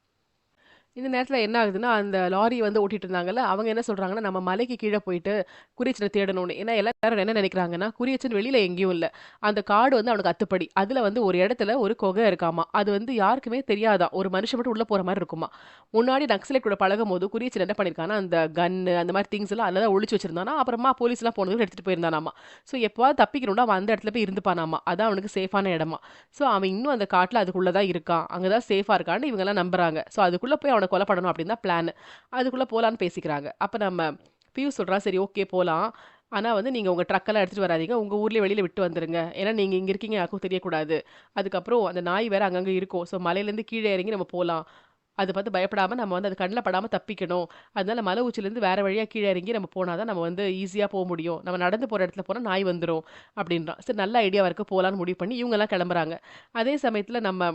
Speaker 1: இந்த நேரத்தில் என்ன ஆகுதுன்னா, அந்த லாரி வந்து ஓட்டிட்டு இருந்தாங்கல்ல, அவங்க என்ன சொல்றாங்கன்னா, நம்ம மலைக்கு கீழே போயிட்டு குரியச்சனை தேடணும்னு. ஏன்னா எல்லாரும் என்ன நினைக்கிறாங்கன்னா, குரியச்சன் வெளியில எங்கேயும் இல்லை, அந்த காடு வந்து அவனுக்கு அத்துப்படி. அதுல வந்து ஒரு இடத்துல ஒரு குகை இருக்காமா, அது வந்து யாருக்குமே தெரியாதான், ஒரு மனுஷன் மட்டும் உள்ள போற மாதிரி இருக்குமா. முன்னாடி நக்சலைட் கூட பழகும் போது குரியச்சன் என்ன பண்ணிருக்கானா, அந்த கன்னு அந்த மாதிரி திங்ஸ் எல்லாம் அதில் ஒழிச்சு வச்சிருந்தானா. அப்புறமா போலீஸ் எல்லாம் போனதுக்கு எடுத்துட்டு போயிருந்தானாமா. ஸோ எப்போவாது தப்பிக்கணும்னா அவன் அந்த இடத்துல போய் இருந்துப்பானாமா, அதான் அவனுக்கு சேஃபான இடமா. ஸோ அவன் இன்னும் அந்த காட்டில் அதுக்குள்ளதான் இருக்கான், அங்கதான் சேஃபா இருக்கான்னு இவங்க எல்லாம் நம்புறாங்க. ஸோ அதுக்குள்ள போய் அவனை கொலை பண்ணணும் அப்படின்னு தான் பிளான். அதுக்குள்ள போலான்னு பேசிக்கிறாங்க. அப்ப நம்ம பியூஸ் சொல்றா, சரி ஓகே போலாம், ஆனா வந்து நீங்க உங்க ட்ரக்கெல்லாம் எடுத்துட்டு வராதீங்க, உங்க ஊர்லயே வெளியில விட்டு வந்துருங்க, ஏன்னா நீங்க இங்க இருக்கீங்க யாருக்கும் தெரியக்கூடாது. அதுக்கப்புறம் அந்த நாய் வேற அங்கங்க இருக்கும், ஸோ மலையிலேருந்து கீழே இறங்கி நம்ம போகலாம், அதை பார்த்து பயப்படாம நம்ம வந்து அது கண்ணில் படாம தப்பிக்கணும். அதனால மலை உச்சிலேருந்து வேற வழியா கீழே இறங்கி நம்ம போனாதான் நம்ம வந்து ஈஸியா போக முடியும், நம்ம நடந்து போற இடத்துல போனா நாய் வந்துடும் அப்படின்றான். சரி நல்ல ஐடியாவா இருக்கு, போலான்னு முடிவு பண்ணி இவங்க எல்லாம் கிளம்புறாங்க. அதே சமயத்துல நம்ம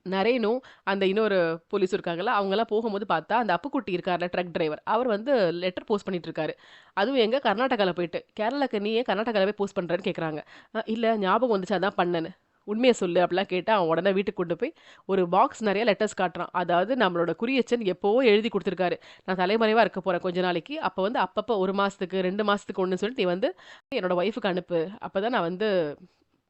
Speaker 1: நரேனும் அந்த இன்னொரு போலீஸும் இருக்காங்கல்ல, அவங்கலாம் போகும்போது பார்த்தா, அந்த அப்புக்குட்டி இருக்கார்ல ட்ரக் டிரைவர், அவர் வந்து லெட்டர் போஸ்ட் பண்ணிட்டு இருக்காரு. அதுவும் எங்க கர்நாடகால போயிட்டு. கேரளாக்கு நீ ஏன் கர்நாடகால போய் போஸ்ட் பண்றேன்னு கேட்குறாங்க. இல்ல ஞாபகம் வந்துச்சு அதான் பண்ணேன்னு. உண்மையை சொல்லு அப்படிலாம் கேட்டா, அவன் உடனே வீட்டுக்கு கொண்டு போய் ஒரு பாக்ஸ் நிறைய லெட்டர்ஸ் காட்டுறான். அதாவது நம்மளோட குரியச்சன் எப்போவோ எழுதி கொடுத்துருக்காரு, நான் தலைமறைவா இருக்க போறேன் கொஞ்ச நாளைக்கு, அப்போ வந்து அப்பப்போ 1 மாசத்துக்கு 2 மாசத்துக்கு ஒன்று சொல்லிட்டு நீ வந்து என்னோட ஒய்ஃபுக்கு அனுப்பு, அப்பதான் நான் வந்து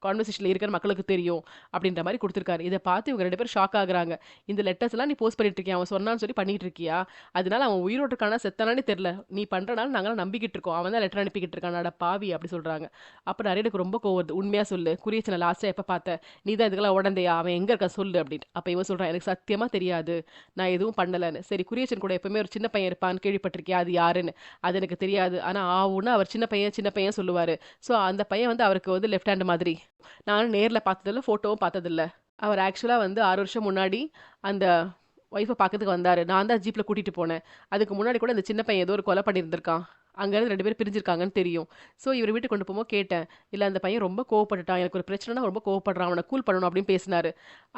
Speaker 1: கான்வர்சேஷன்ல இருக்கிற மக்களுக்கு தெரியும் அப்படின்ற மாதிரி கொடுத்துருக்காரு. இதை பார்த்து இவங்க 2 பேரும் ஷாக் ஆகுறாங்க. இந்த லெட்டர்ஸ் எல்லாம் நீ போஸ்ட் பண்ணிட்டு இருக்கியா, அவன் சொன்னான்னு சொல்லி பண்ணிட்டு இருக்கியா, அதனால அவன் உயிரோட்டு இருக்கானா செத்தானானே தெரியல, நீ பண்றனால நாங்களாம் நம்பிக்கிட்டு இருக்கோம், அவன் தான் லெட்டர் அனுப்பிக்கிட்டு இருக்கானடா பாவி அப்படி சொல்றாங்க. அப்ப நிறைய எனக்கு ரொம்ப கோவம் வருது, உண்மையா சொல்லு, குரியச்சனை லாஸ்டா எப்ப பார்த்த, நீ தான் இதுக்கெல்லாம் உடந்தையா, அவன் எங்க இருக்க சொல்லு அப்படின்னு. அப்ப இவன் சொல்றான், எனக்கு சத்தியமா தெரியாது, நான் எதுவும் பண்ணலன்னு. சரி குரியச்சன் கூட எப்பவுமே ஒரு சின்ன பையன் இருப்பான்னு கேள்விப்பட்டிருக்கியா, அது யாருன்னு. அது எனக்கு தெரியாது, ஆனா ஆவுன்னா அவர் சின்ன பையன் சின்ன பையன் சொல்லுவாரு. ஸோ அந்த பையன் வந்து அவருக்கு வந்து லெஃப்ட் ஹேண்ட் மாதிரி. நானும் நேர்ல பார்த்ததில்ல, ஃபோட்டோவும் பார்த்ததில்ல. அவர் ஆக்சுவலா வந்து 6 வருஷம் முன்னாடி அந்த ஒய்ஃபை பார்க்கறதுக்கு வந்தாரு. நான் தான் ஜீப்ல கூட்டிட்டு போனேன். அதுக்கு முன்னாடி கூட இந்த சின்ன பையன் ஏதோ ஒரு கொலை பண்ணியிருந்திருக்கான். அங்கேருந்து 2 பேரும் பிரிஞ்சிருக்காங்கன்னு தெரியும். ஸோ இவர் வீட்டுக்கு கொண்டு போகும்போது கேட்டேன். இல்ல அந்த பையன் ரொம்ப கோவப்பட்டுட்டான், எனக்கு ஒரு பிரச்சனைனா ரொம்ப கோவப்படுறான், அவனை கூல் பண்ணணும் அப்படின்னு பேசினாரு.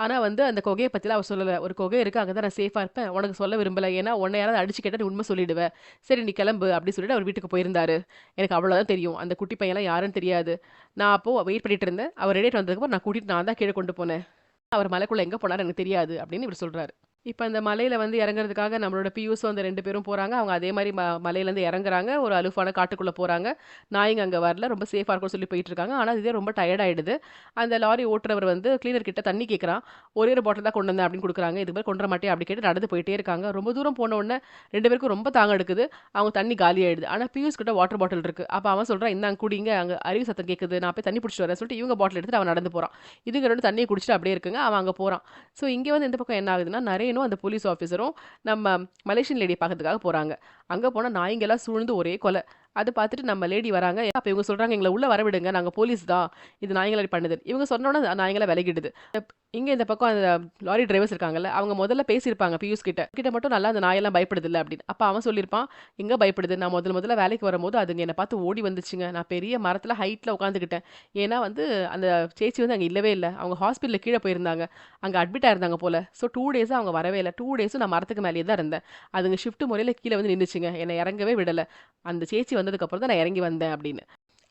Speaker 1: ஆனா வந்து அந்த குகையை பத்திலாம் அவர் சொல்லல. ஒரு குகை இருக்கு, அங்கே தான் நான் சேஃபா இருப்பேன், உனக்கு சொல்ல விரும்பல, ஏன்னா உன்னை யாராவது அடிச்சு கேட்டா நீ உண்மை சொல்லிடுவேன், சரி நீ கிளம்பு அப்படின்னு சொல்லிட்டு அவர் வீட்டுக்கு போயிருந்தாரு. எனக்கு அவ்வளோதான் தெரியும், அந்த குட்டி பையன்லாம் யாருன்னு தெரியாது. நான் அப்போ வெயிட் பண்ணிட்டு இருந்தேன், அவர் ரெடியாகிட்டு வந்ததுக்கப்புறம் நான் தான் கீழே கொண்டு போனேன், அவர் மலைக்குள்ள எங்க போனாரு எனக்கு தெரியாது அப்படின்னு இவர் சொல்றாரு. இப்ப அந்த மலையில வந்து இறங்குறதுக்காக நம்மளோட பியூஸும் அந்த 2 பேரும் போறாங்க. அவங்க அதே மாரி மலையிலேருந்து இறங்குறாங்க. ஒரு அலுஃபான காட்டுக்குள்ள போறாங்க. நாய்ங்க அங்க வரல, ரொம்ப சேஃபா இருக்கும்னு சொல்லி போயிட்டு இருக்காங்க. ஆனா இதே ரொம்ப டயர்ட் ஆயிடுது. அந்த லாரி ஓட்டுறவர் வந்து கிளீனர் கிட்ட தண்ணி கேட்குறான். ஒரே ஒரு பாட்டில் தான் கொண்டு வந்தேன் அப்படின்னு குடுக்குறாங்க. இதுக்கு மேல கொண்டு வர மாட்டேன் அப்படி கேட்டு நடந்து போயிட்டே இருக்காங்க. ரொம்ப தூரம் போன உடனே 2 பேருக்கும் ரொம்ப தாகம் எடுக்குது. அவங்க தண்ணி காலி ஆயிடுது. ஆனா பியூஸ் கிட்ட வாட்டர் பாட்டில் இருக்கு. அப்ப அவன் சொல்றான், இந்தாங்க குடிங்க, அங்க அருவி சத்தம் கேட்குது, நான் போய் தண்ணி பிடிச்சிட்டு வரேன் சொல்லிட்டு இவங்க பாட்டில் எடுத்துட்டு அவன் நடந்து போறான். இதுங்க 2 தண்ணியை குடிச்சிட்டு அப்படியே இருக்குங்க. அவன் அங்க போறான். ஸோ இங்க வந்து இந்த பக்கம் என்ன ஆகுதுன்னா, நரேனும் அந்த போலீஸ் ஆஃபீஸரும் நம்ம மலேசியன் லேடியை பார்க்கறதுக்காக போறாங்க. அங்க போனா நாய்ங்கெல்லாம் சூழ்ந்து ஒரே கொலை. அதை பார்த்துட்டு நம்ம லேடி வராங்க. அப்ப இவங்க சொல்றாங்க, எங்களை உள்ள வர விடுங்க, நாங்க போலீஸ் தான், இது நாய்ங்கள பண்ணுது. இவங்க சொன்னோன்னே நாய்ங்கள விலகிடுது. இங்க இந்த பக்கம் அந்த லாரி டிரைவர்ஸ் இருக்காங்கல்ல, அவங்க முதல்ல பேசியிருப்பாங்க பியூஸ் கிட்ட கிட்ட மட்டும் நல்லா அந்த நாயெல்லாம் பயப்படுது இல்லை அப்படின்னு. அப்ப அவன் சொல்லியிருப்பான், எங்க பயப்படுது, நான் முதல்ல வேலைக்கு வரும்போது அதுங்க என்னை பார்த்து ஓடி வந்துச்சுங்க, நான் பெரிய மரத்துல ஹைட்ல உட்காந்துக்கிட்டேன், ஏன்னா வந்து அந்த சேச்சி வந்து அங்க இல்லவே இல்லை, அவங்க ஹாஸ்பிட்டல்ல கீழே போயிருந்தாங்க, அங்க அட்மிட் ஆயிருந்தாங்க போல. ஸோ 2 டேஸா அவங்க வரவே இல்லை. 2 டேஸும் நான் மரத்துக்கு மேலேயே தான் இருந்தேன். அதுங்க ஷிஃப்ட் முறையில கீழே வந்து நின்றுச்சுங்க, என்னை இறங்கவே விடல. அந்த சேச்சி வந்ததுக்கப்புறம் தான் நான் இறங்கி வந்தேன் அப்படின்னு.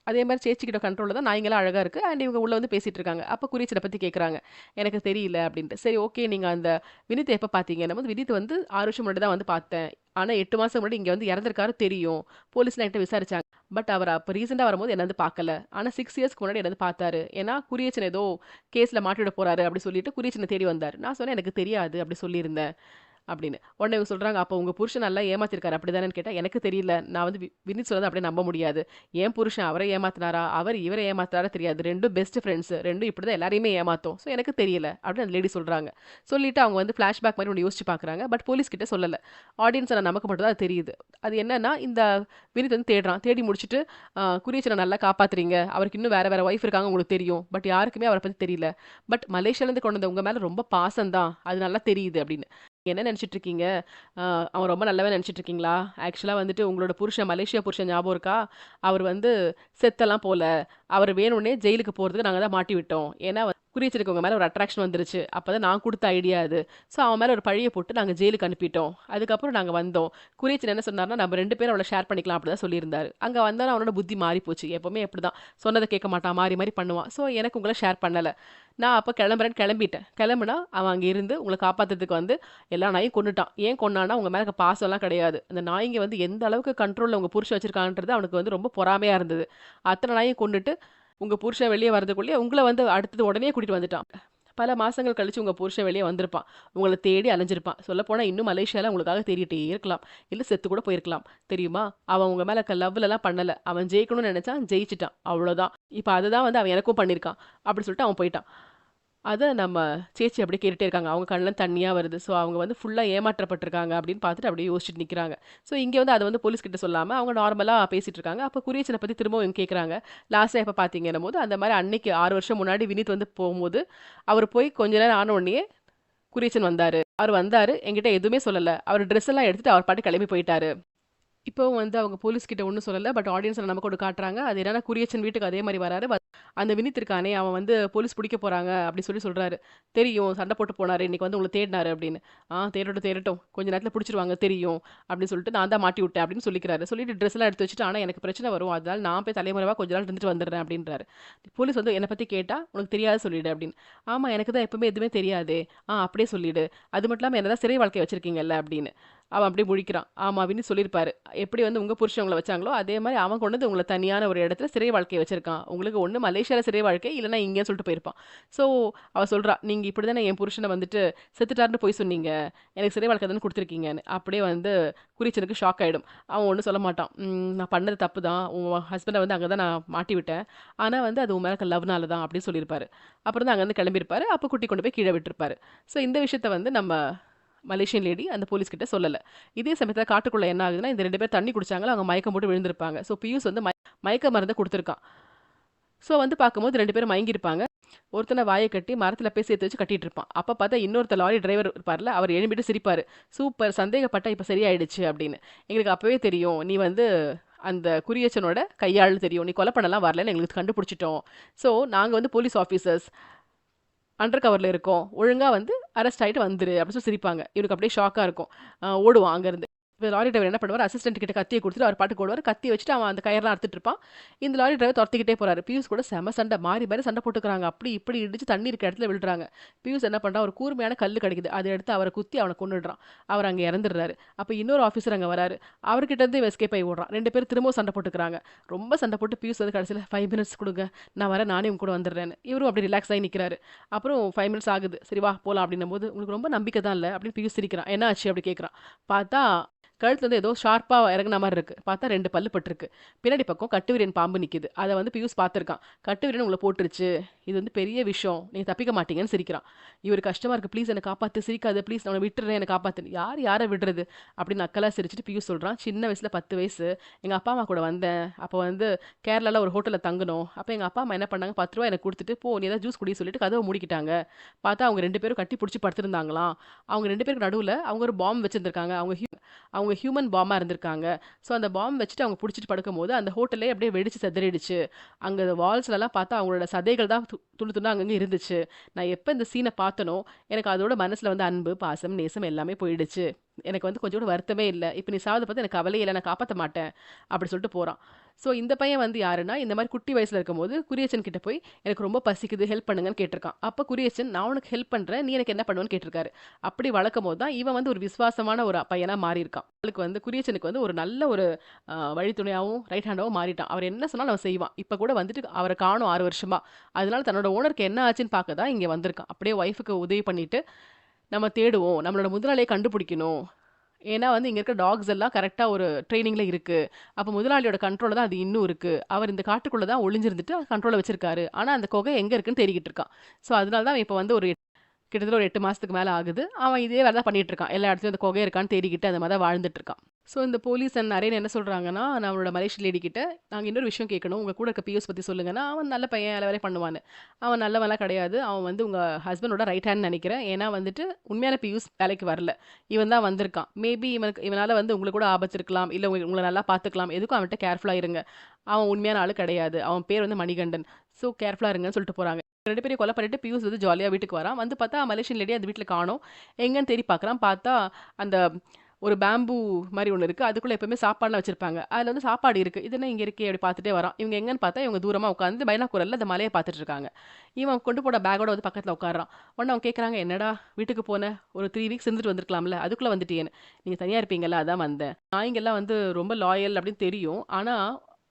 Speaker 1: அதே மாரி சேச்சிக்கிட்ட கண்ட்ரோல்ல தான் நாய்ங்கலாம் அழகா இருக்கு. அண்ட் இவங்க உள்ள வந்து பேசிட்டு இருக்காங்க. அப்ப குறிச்சத பத்தி கேட்குறாங்க. எனக்கு தெரியல அப்டின்ட்டு. சரி ஓகே நீங்க அந்த வினித்த எப்ப பார்த்தீங்கன்னும்போது, வினித் வந்து 6 வருஷம் முன்னாடி தான் வந்து பார்த்தேன். ஆனா 8 மாசம் முன்னாடி இங்க வந்து இறந்திருக்காரு தெரியும். போலீஸ்லாம் என்ட்ட விசாரிச்சாங்க. பட் அவர் அப்ப ரீசென்ட்டா வரும்போது என்ன வந்து பார்க்கல. ஆனா 6 இயர்ஸ்க்கு முன்னாடி என்ன வந்து பார்த்தாரு. ஏன்னா குரியச்சன் ஏதோ கேஸ்ல மாட்டிவிட போறாரு அப்டி சொல்லிட்டு குரியச்சன தேடி வந்தாரு. நான் சொன்னேன் எனக்கு தெரியாது அப்டி சொல்லியிருந்தேன். அப்படின்னு. உடனே இவங்க சொல்றாங்க, "அப்போ உங்க புருஷன் நல்லா ஏமாத்திருக்காரு அப்படிதானேன்னு?" கேட்டா, "எனக்கு தெரியல. நான் வந்து வினித் சொல்றத அப்படியே நம்ப முடியாது. என் புருஷன் அவர ஏமாத்துனாரா? அவர் இவர ஏமாத்துனாரா தெரியாது. 2ம் பெஸ்ட் ஃப்ரெண்ட்ஸ். 2ம் இப்படிதான் எல்லாரையுமே ஏமாத்தும். ஸோ எனக்கு தெரியல." அப்படின்னு அந்த லேடி சொல்றாங்க. சொல்லிட்டு அவங்க வந்து ஃபிளாஷ்பேக் மாரி ஒண்ணு யோசிச்சு பார்க்குறாங்க. பட் போலீஸ் கிட்ட சொல்லல. ஆடியன்ஸ் ஆன நமக்கு மட்டும் தான் அது தெரியுது. அது என்னன்னா, இந்த வினித் வந்து தேடுறான். தேடி முடிச்சுட்டு, "குரியச்சன நல்லா காப்பாத்துறீங்க. அவருக்கு இன்னும் வேற வேற ஒய்ஃப் இருக்காங்க உங்களுக்கு தெரியும். பட் யாருக்குமே அவர பத்தி தெரியல. பட் மலேசியாலேருந்து கொண்டு வந்த உங்க மேல ரொம்ப பாசம் தான். அது நல்லா தெரியுது." அப்படின்னு. என்ன நெனச்சுட்டு இருக்கீங்க? அ அவன் ரொம்ப நல்லவன் நெனச்சுட்டு இருக்கீங்களா? ஆக்சுவலா வந்துட்டு உங்களோட புருஷன் மலேசியா புருஷன் ஞாபகம் இருக்கா? அவர் வந்து செத்தெல்லாம் போல. அவரு வேணும்னே ஜெயிலுக்கு போறதுக்கு நாங்க தான் மாட்டி விட்டோம். ஏன்னா குறிச்சிருக்கு உங்க மேல ஒரு அட்ராக்ஷன் வந்துருச்சு. அப்பதான் நான் குடுத்த ஐடியா அது. ஸோ அவன் மேல ஒரு பழிய போட்டு நாங்க ஜெயிலுக்கு அனுப்பிட்டோம். அதுக்கப்புறம் நாங்க வந்தோம். குரியச்சன் என்ன சொன்னாருன்னா, நம்ம 2 பேரும் அவள ஷேர் பண்ணிக்கலாம் அப்படிதான் சொல்லியிருந்தாரு. அங்க வந்தோனே அவனோட புத்தி மாறி போச்சு. எப்பவுமே அப்படிதான். சொன்னத கேட்க மாட்டான். மாறி மாறி பண்ணுவான். ஸோ எனக்கு உங்கள ஷேர் பண்ணல. நான் அப்ப கிளம்புறேன்னு கிளம்பிட்டேன். கிளம்புனா அவன் அங்க இருந்து உங்கள காப்பாத்துறதுக்கு வந்து எல்லா நாயும் கொன்னுட்டான். ஏன் கொன்னான்னா, உங்க மேல பாசம்லாம் கிடையாது. அந்த நாய்ங்க வந்து எந்த அளவுக்கு கண்ட்ரோல்ல உங்க புருஷன் வச்சிருக்கான்றது அவனுக்கு வந்து ரொம்ப பொறாமையா இருந்தது. அத்தன நாயும் கொன்னுட்டு, உங்க புருஷன் வெளிய வரதுக்குள்ளயே உங்கள வந்து அடுத்தது உடனே கூட்டிட்டு வந்துட்டான். பல மாசங்கள் கழிச்சு உங்க புருஷன் வெளிய வந்திருப்பான். உங்கள தேடி அலைஞ்சிருப்பான். சொல்லப்போனா இன்னும் மலேசியால உங்களுக்காக தேடிட்டே இருக்கலாம். இல்ல செத்து கூட போயிருக்கலாம். தெரியுமா? அவன் உங்க மேல லவ்லலாம் பண்ணல. அவன் ஜெயிக்கணும்னு நெனச்சான், ஜெயிச்சுட்டான். அவ்வளோதான். இப்ப அதுதான் வந்து அவன் எனக்கும் பண்ணியிருக்கான். அப்படி சொல்லிட்டு அவன் போயிட்டான். அத நம்ம சேச்சி அப்படியே கேட்டுட்டே இருக்காங்க. அவங்க கண்ல தண்ணியா வருது. ஸோ அவங்க வந்து ஃபுல்லா ஏமாற்றப்பட்டுருக்காங்க அப்படின்னு பார்த்துட்டு அப்படியே யோசிச்சுட்டு நிக்கிறாங்க. ஸோ இங்க வந்து அத வந்து போலீஸ் கிட்ட சொல்லாம அவங்க நார்மலா பேசிட்டு இருக்காங்க. அப்ப குரியச்சன பத்தி திரும்பவும் இவங்க கேட்கறாங்க. லாஸ்ட்டா எப்ப பார்த்தீங்கன்னும்போது, அந்த மாரி அன்னைக்கு 6 வருஷம் முன்னாடி வினித் வந்து போம்போது, அவரு போய் கொஞ்ச நேரம் ஆன உடனேயே குரியச்சன் வந்தாரு. அவரு வந்தாரு. என்கிட்ட எதுவுமே சொல்லல. அவரு ட்ரெஸ் எல்லாம் எடுத்துட்டு அவர் பாட்டுக்கு கிளம்பி போயிட்டாரு. இப்பவும் வந்து அவங்க போலீஸ் கிட்ட ஒண்ணும் சொல்லல. பட் ஆடியன்ஸ்ல நமக்கு ஒண்ணு காட்டுறாங்க. அது என்னன்னா குரியச்சன் வீட்டுக்கு அதே மாரி வராரு. அந்த வினித் இருக்கானே, அவன் வந்து போலீஸ் புடிக்க போறாங்க அப்படி சொல்லி சொல்றாரு. தெரியும் சண்டை போட்டு போனாரு. இன்னைக்கு வந்து உங்கள தேடினாரு அப்படின்னு. தேடட்டும் தேடட்டும். கொஞ்ச நேரத்துல புடிச்சிருவாங்க தெரியும். அப்படின்னு சொல்லிட்டு நான் தான் மாட்டி விட்டேன் அப்படின்னு சொல்லிக்கிறாரு. சொல்லிட்டு ட்ரெஸ் எல்லாம் எடுத்து வச்சுட்டு, ஆனா எனக்கு பிரச்சனை வரும். அதனால நான் போய் தலைமறைவா கொஞ்ச நாள் இருந்துட்டு வந்துடுறேன் அப்படின்றாரு. போலீஸ் வந்து என்ன பத்தி கேட்டா, உனக்கு தெரியாது சொல்லிடு அப்படின்னு. ஆமா எனக்கு தான் எப்பவுமே எதுவுமே தெரியாதே. அப்படியே சொல்லிடு. அது மட்டும் இல்லாம என்னதான் சிறை வாழ்க்கை வச்சிருக்கீங்கல்ல அப்படின்னு. அவன் அப்படியே முழிக்கிறான். ஆமா வின்னு சொல்லியிருப்பாரு. எப்படி வந்து உங்க புருஷன் உங்கள வச்சாங்களோ, அதே மாரி அவன் கொண்டு வந்து உங்கள தனியான ஒரு இடத்துல சிறை வாழ்க்கை வச்சிருக்கான். உங்களுக்கு ஒண்ணு மலேசியால சிறை வாழ்க்கை, இல்லன்னா இங்கன்னு சொல்லிட்டு போயிருப்பான். ஸோ அவ சொல்றா, "நீங்க இப்படி தானே என் புருஷன வந்துட்டு செத்துட்டாருன்னு பொய் சொன்னீங்க. எனக்கு சிறை வாழ்க்கை தானே குடுத்துருக்கீங்கன்னு." அப்படியே வந்து குறிச்சனுக்கு ஷாக் ஆயிடும். அவன் ஒண்ணும் சொல்ல மாட்டான். நான் பண்ணது தப்பு தான். உன் ஹஸ்பண்ட வந்து அங்க தான் நான் மாட்டி விட்டேன். ஆனா வந்து அது உன் மேல இருக்க லவ்னால தான்." அப்படின்னு சொல்லியிருப்பாரு. அப்புறம் தான் அங்கருந்து கிளம்பியிருப்பாரு. அப்ப கூட்டி கொண்டு போய் கீழ விட்டுருப்பாரு. ஸோ இந்த விஷயத்த வந்து நம்ம மலேசியன் லேடி அந்த போலீஸ் கிட்ட சொல்லல. இதே சமயத்துல காட்டுக்குள்ள என்ன ஆகுதுன்னா, இந்த 2 பேர் தண்ணி குடிச்சாங்களா, அவங்க மயக்கம் போட்டு விழுந்திருப்பாங்க. ஸோ பியூஸ் வந்து மயக்க மருந்து குடுத்துருக்கான். ஸோ வந்து பார்க்கும்போது 2 பேரும் மயங்கியிருப்பாங்க. ஒருத்தன வாய கட்டி மரத்துல போய் சேர்த்து வச்சு கட்டிட்டு இருப்பான். அப்ப பார்த்தா இன்னொருத்தர் லாரி டிரைவர் இருப்பார்ல, அவர் எழும்பிட்டு சிரிப்பாரு. "சூப்பர் சந்தேகப்பட்டா இப்ப சரியாயிடுச்சு" அப்படின்னு. "எங்களுக்கு அப்பவே தெரியும். நீ வந்து அந்த குறியச்சனோட கையாள்ன்னு தெரியும். நீ கொலை பண்ணலாம் வரலன்னு எங்களுக்கு கண்டுபிடிச்சுட்டோம். ஸோ நாங்க வந்து போலீஸ் ஆஃபீசர்ஸ். அண்டர் கவர்ல இருக்கோம். ஒழுங்கா வந்து அரெஸ்ட் ஆயிட்டு வந்துரு அப்படின்னு சொல்லி சிரிப்பாங்க. இவனுக்கு அப்படியே ஷாக்கா இருக்கும். ஓடுவான் அங்கருந்து. இப்ப லாரி டிரைவர் என்ன பண்ணுவாரு, அசிஸ்டன்ட் கிட்ட கத்திய குடுத்துட்டு அவர் பாட்டுக்கு ஓடுவாரு. கத்திய வச்சுட்டு அவன் அந்த கயர்லாம் அறுத்துட்டு இருப்பான். இந்த லாரி டிரைவர் தொரத்திக்கிட்டே போறாரு. பியூஸ் கூட செம சண்டை. மாறி மாறி சண்டை போட்டுக்கிறாங்க. அப்படி இப்படி இடிச்சு தண்ணி இருக்க இடத்துல விழுறாங்க. பியூஸ் என்ன பண்றான், ஒரு கூர்மையான கல்லு கிடைக்குது. அத எடுத்து அவர குத்தி அவன கொன்னுடுறான். அவர் அங்க இறந்துடுறாரு. அப்ப இன்னொரு ஆஃபீசர் அங்க வராரு. அவர்கிட்ட இருந்து இவன் எஸ்கேப் ஆயி ஓடுறான். 2 பேரும் திரும்பவும் சண்டை போட்டுக்கிறாங்க. ரொம்ப சண்டை போட்டு பியூஸ் வந்து கடைசியில 5 மினிட்ஸ் குடுங்க. நான் வரேன் நானே உங்க கூட வந்துடுறேன்னு. இவரும் அப்படி ரிலாக்ஸ் ஆயி நிக்கிறாரு. அப்புறம் 5 மினிட்ஸ் ஆகுது. சரி வா போலாம் அப்படின்னும்போது, உங்களுக்கு ரொம்ப நம்பிக்கை தான் இல்ல அப்படின்னு பியூஸ் சிரிக்கிறான். என்ன ஆச்சு அப்படி கேட்கிறான். பார்த்தா கழுத்துல இருந்து ஏதோ ஷார்ப்பா இறங்குன மாரி இருக்கு. பார்த்தா 2 பல்லு பட்டிருக்கு. பின்னாடி பக்கம் கட்டுவிரியன் பாம்பு நிக்குது. அத வந்து பியூஸ் பார்த்துருக்கான். கட்டுவிரியன் உங்கள போட்டுருச்சு. இது வந்து பெரிய விஷயம். நீங்க தப்பிக்க மாட்டீங்கன்னு சிரிக்கிறான். இவரு கஷ்டமா இருக்கு. ப்ளீஸ் என்ன காப்பாத்து. சிரிக்காத ப்ளீஸ் நான் உன்ன விட்டுறேன். என்ன காப்பாத்துன்னு. யார விடுறது? அப்படின்னு நக்கலா சிரிச்சுட்டு பியூஸ் சொல்றான். சின்ன வயசுல 10 வயசு. எங்க அப்பா, அம்மா கூட வந்தேன். அப்போ வந்து கேரளால ஒரு ஹோட்டல்ல தங்குனோம். அப்ப எங்க அப்பா, அம்மா என்ன பண்ணாங்க, ரூ. 10 எனக்கு குடுத்துட்டு, போ நீ ஏதாவது ஜூஸ் குடி சொல்லிட்டு கதவ மூடிக்கிட்டாங்க. பார்த்தா அவங்க 2 பேரும் கட்டி புடிச்சு படுத்திருந்தாங்களாம். அவங்க 2 பேருக்கு நடுவுல அவங்க ஒரு பாம் வச்சிருந்திருக்காங்க. அவங்க ஹியூமன் பாம்பா இருந்திருக்காங்க. ஸோ அந்த பாம் வச்சுட்டு அவங்க புடிச்சிட்டு படுக்கும்போது, அந்த ஹோட்டலே அப்படியே வெடிச்சு சிதறிடுச்சு. அங்க வால்ஸ்லலாம் பார்த்தா அவங்களோட சதைகள் தான் துண்டு துண்டா அங்கங்க இருந்துச்சு. நான் எப்ப இந்த சீன பார்த்தனோ, எனக்கு அதோட மனசுல வந்து அன்பு, பாசம், நேசம் எல்லாமே போயிடுச்சு. எனக்கு வந்து கொஞ்சம் கூட வருத்தமே இல்ல. இப்ப நீ சாவத பத்தி எனக்கு கவலையே இல்ல. நான் காப்பாத்த மாட்டேன்." அப்படி சொல்லிட்டு போறான். ஸோ இந்த பையன் வந்து யாருன்னா, இந்த மாரி குட்டி வயசுல இருக்கும்போது குரியச்சன் கிட்ட போய், "எனக்கு ரொம்ப பசிக்குது, ஹெல்ப் பண்ணுங்கன்னு" கேட்டிருக்கான். அப்ப குரியச்சன், "நான் உனக்கு ஹெல்ப் பண்றேன். நீ எனக்கு என்ன பண்ணுவன்னு" கேட்டிருக்காரு. அப்படி வளர்க்கும்போது தான் இவன் வந்து ஒரு விசுவாசமான ஒரு பையனா மாறியிருக்கான். அவளுக்கு வந்து குரியச்சனுக்கு வந்து ஒரு நல்ல ஒரு வழித்துணையாவும், ரைட் ஹேண்டாவும் மாறிட்டான். அவர் என்ன சொன்னாலும் அவன் செய்வான். இப்ப கூட வந்துட்டு அவர காணோம் 6 வருஷமா. அதனால தன்னோட ஓனருக்கு என்ன ஆச்சுன்னு பார்க்க தான் இங்க வந்திருக்கான். அப்படியே ஒய்ஃப்‌க்கு உதவி பண்ணிட்டு, நம்ம தேடுவோம். நம்மளோட முதலாளிய கண்டுபிடிக்கணும். ஏன்னா வந்து இங்க இருக்க டாக்ஸ் எல்லாம் கரெக்ட்டா ஒரு ட்ரெய்னிங்ல இருக்கு. அப்ப முதலாளியோட கண்ட்ரோல்ல தான் அது இன்னும் இருக்கு. அவர் இந்த காட்டுக்குள்ள தான் ஒளிஞ்சிருந்துட்டு கண்ட்ரோல்ல வச்சிருக்காரு. ஆனா அந்த குகை எங்க இருக்குன்னு தேடிக்கிட்டு இருக்கான். ஸோ அதனால தான் இப்ப வந்து ஒரு கிட்டத்தட்ட ஒரு 8 மாசத்துக்கு மேல ஆகுது. அவன் இதே வேல தான் பண்ணிட்டு இருக்கான். எல்லா இடத்துலயும் அந்த குகை இருக்கான்னு தேடிக்கிட்டு அந்த மாரி தான் வாழ்ந்துட்டு இருக்கான். ஸோ இந்த போலீஸ் அண்ட் நரேன் என்ன சொல்றாங்கன்னா, நம்மளோட மலேசியன் லேடி கிட்ட, "நாங்க இன்னொரு விஷயம் கேட்கணும். உங்க கூட இருக்க பியூஸ் பத்தி சொல்லுங்கன்னா." அவன் நல்ல பையன், எல்லா வேலையும் பண்ணுவான்னு. அவன் நல்லவன்லாம் கிடையாது. அவன் வந்து உங்க ஹஸ்பண்டோட ரைட் ஹேண்ட்ன்னு நெனைக்கிறேன். ஏன்னா வந்துட்டு உண்மையான பியூஸ் வேலைக்கு வரல. இவன் தான் வந்திருக்கான். மேபி இவனால வந்து உங்களுக்கு கூட ஆபத்து இருக்கலாம். இல்ல உங்கள நல்லா பார்த்துக்கலாம். எதுக்கும் அவன்ட்ட கேர்ஃபுல்லா இருங்க. அவன் உண்மையான ஆளு கிடையாது. அவன் பேர் வந்து மணிகண்டன். ஸோ கேர்ஃபுல்லா இருங்கன்னு சொல்லிட்டு போறாங்க. 2 பேரையும் கொலை பண்ணிட்டு பியூஸ் வந்து ஜாலியா வீட்டுக்கு வரான். வந்து பார்த்தா மலேசியன் லேடி அந்த வீட்ல காணோம். எங்கன்னு தேடி பார்க்குறான். பார்த்தா அந்த ஒரு பேம்பு மாரி ஒண்ணு இருக்கு. அதுக்குள்ள எப்பவுமே சாப்பாடுலாம் வச்சிருப்பாங்க. அதுல வந்து சாப்பாடு இருக்கு. இது என்ன இங்க இருக்கே! அப்படி பார்த்துட்டே வரான். இவங்க எங்கன்னு பார்த்தா, இவங்க தூரமா உட்கார்ந்து பைனாகுலர்ல அந்த மலைய பார்த்துட்டு இருக்காங்க. இவன் கொண்டு போன பேக்கோட வந்து பக்கத்துல உட்கார்றான். உடனே அவங்க கேட்கறாங்க, "என்னடா வீட்டுக்கு போன? ஒரு 3 வீக்ஸ் இருந்துட்டு வந்திருக்கலாம்ல. அதுக்குள்ள வந்துட்டியேன்னு." "நீங்க தனியா இருப்பீங்கல்ல, அதான் வந்தேன்." நாய்ங்கலாம் வந்து ரொம்ப லாயல் அப்படின்னு தெரியும். ஆனா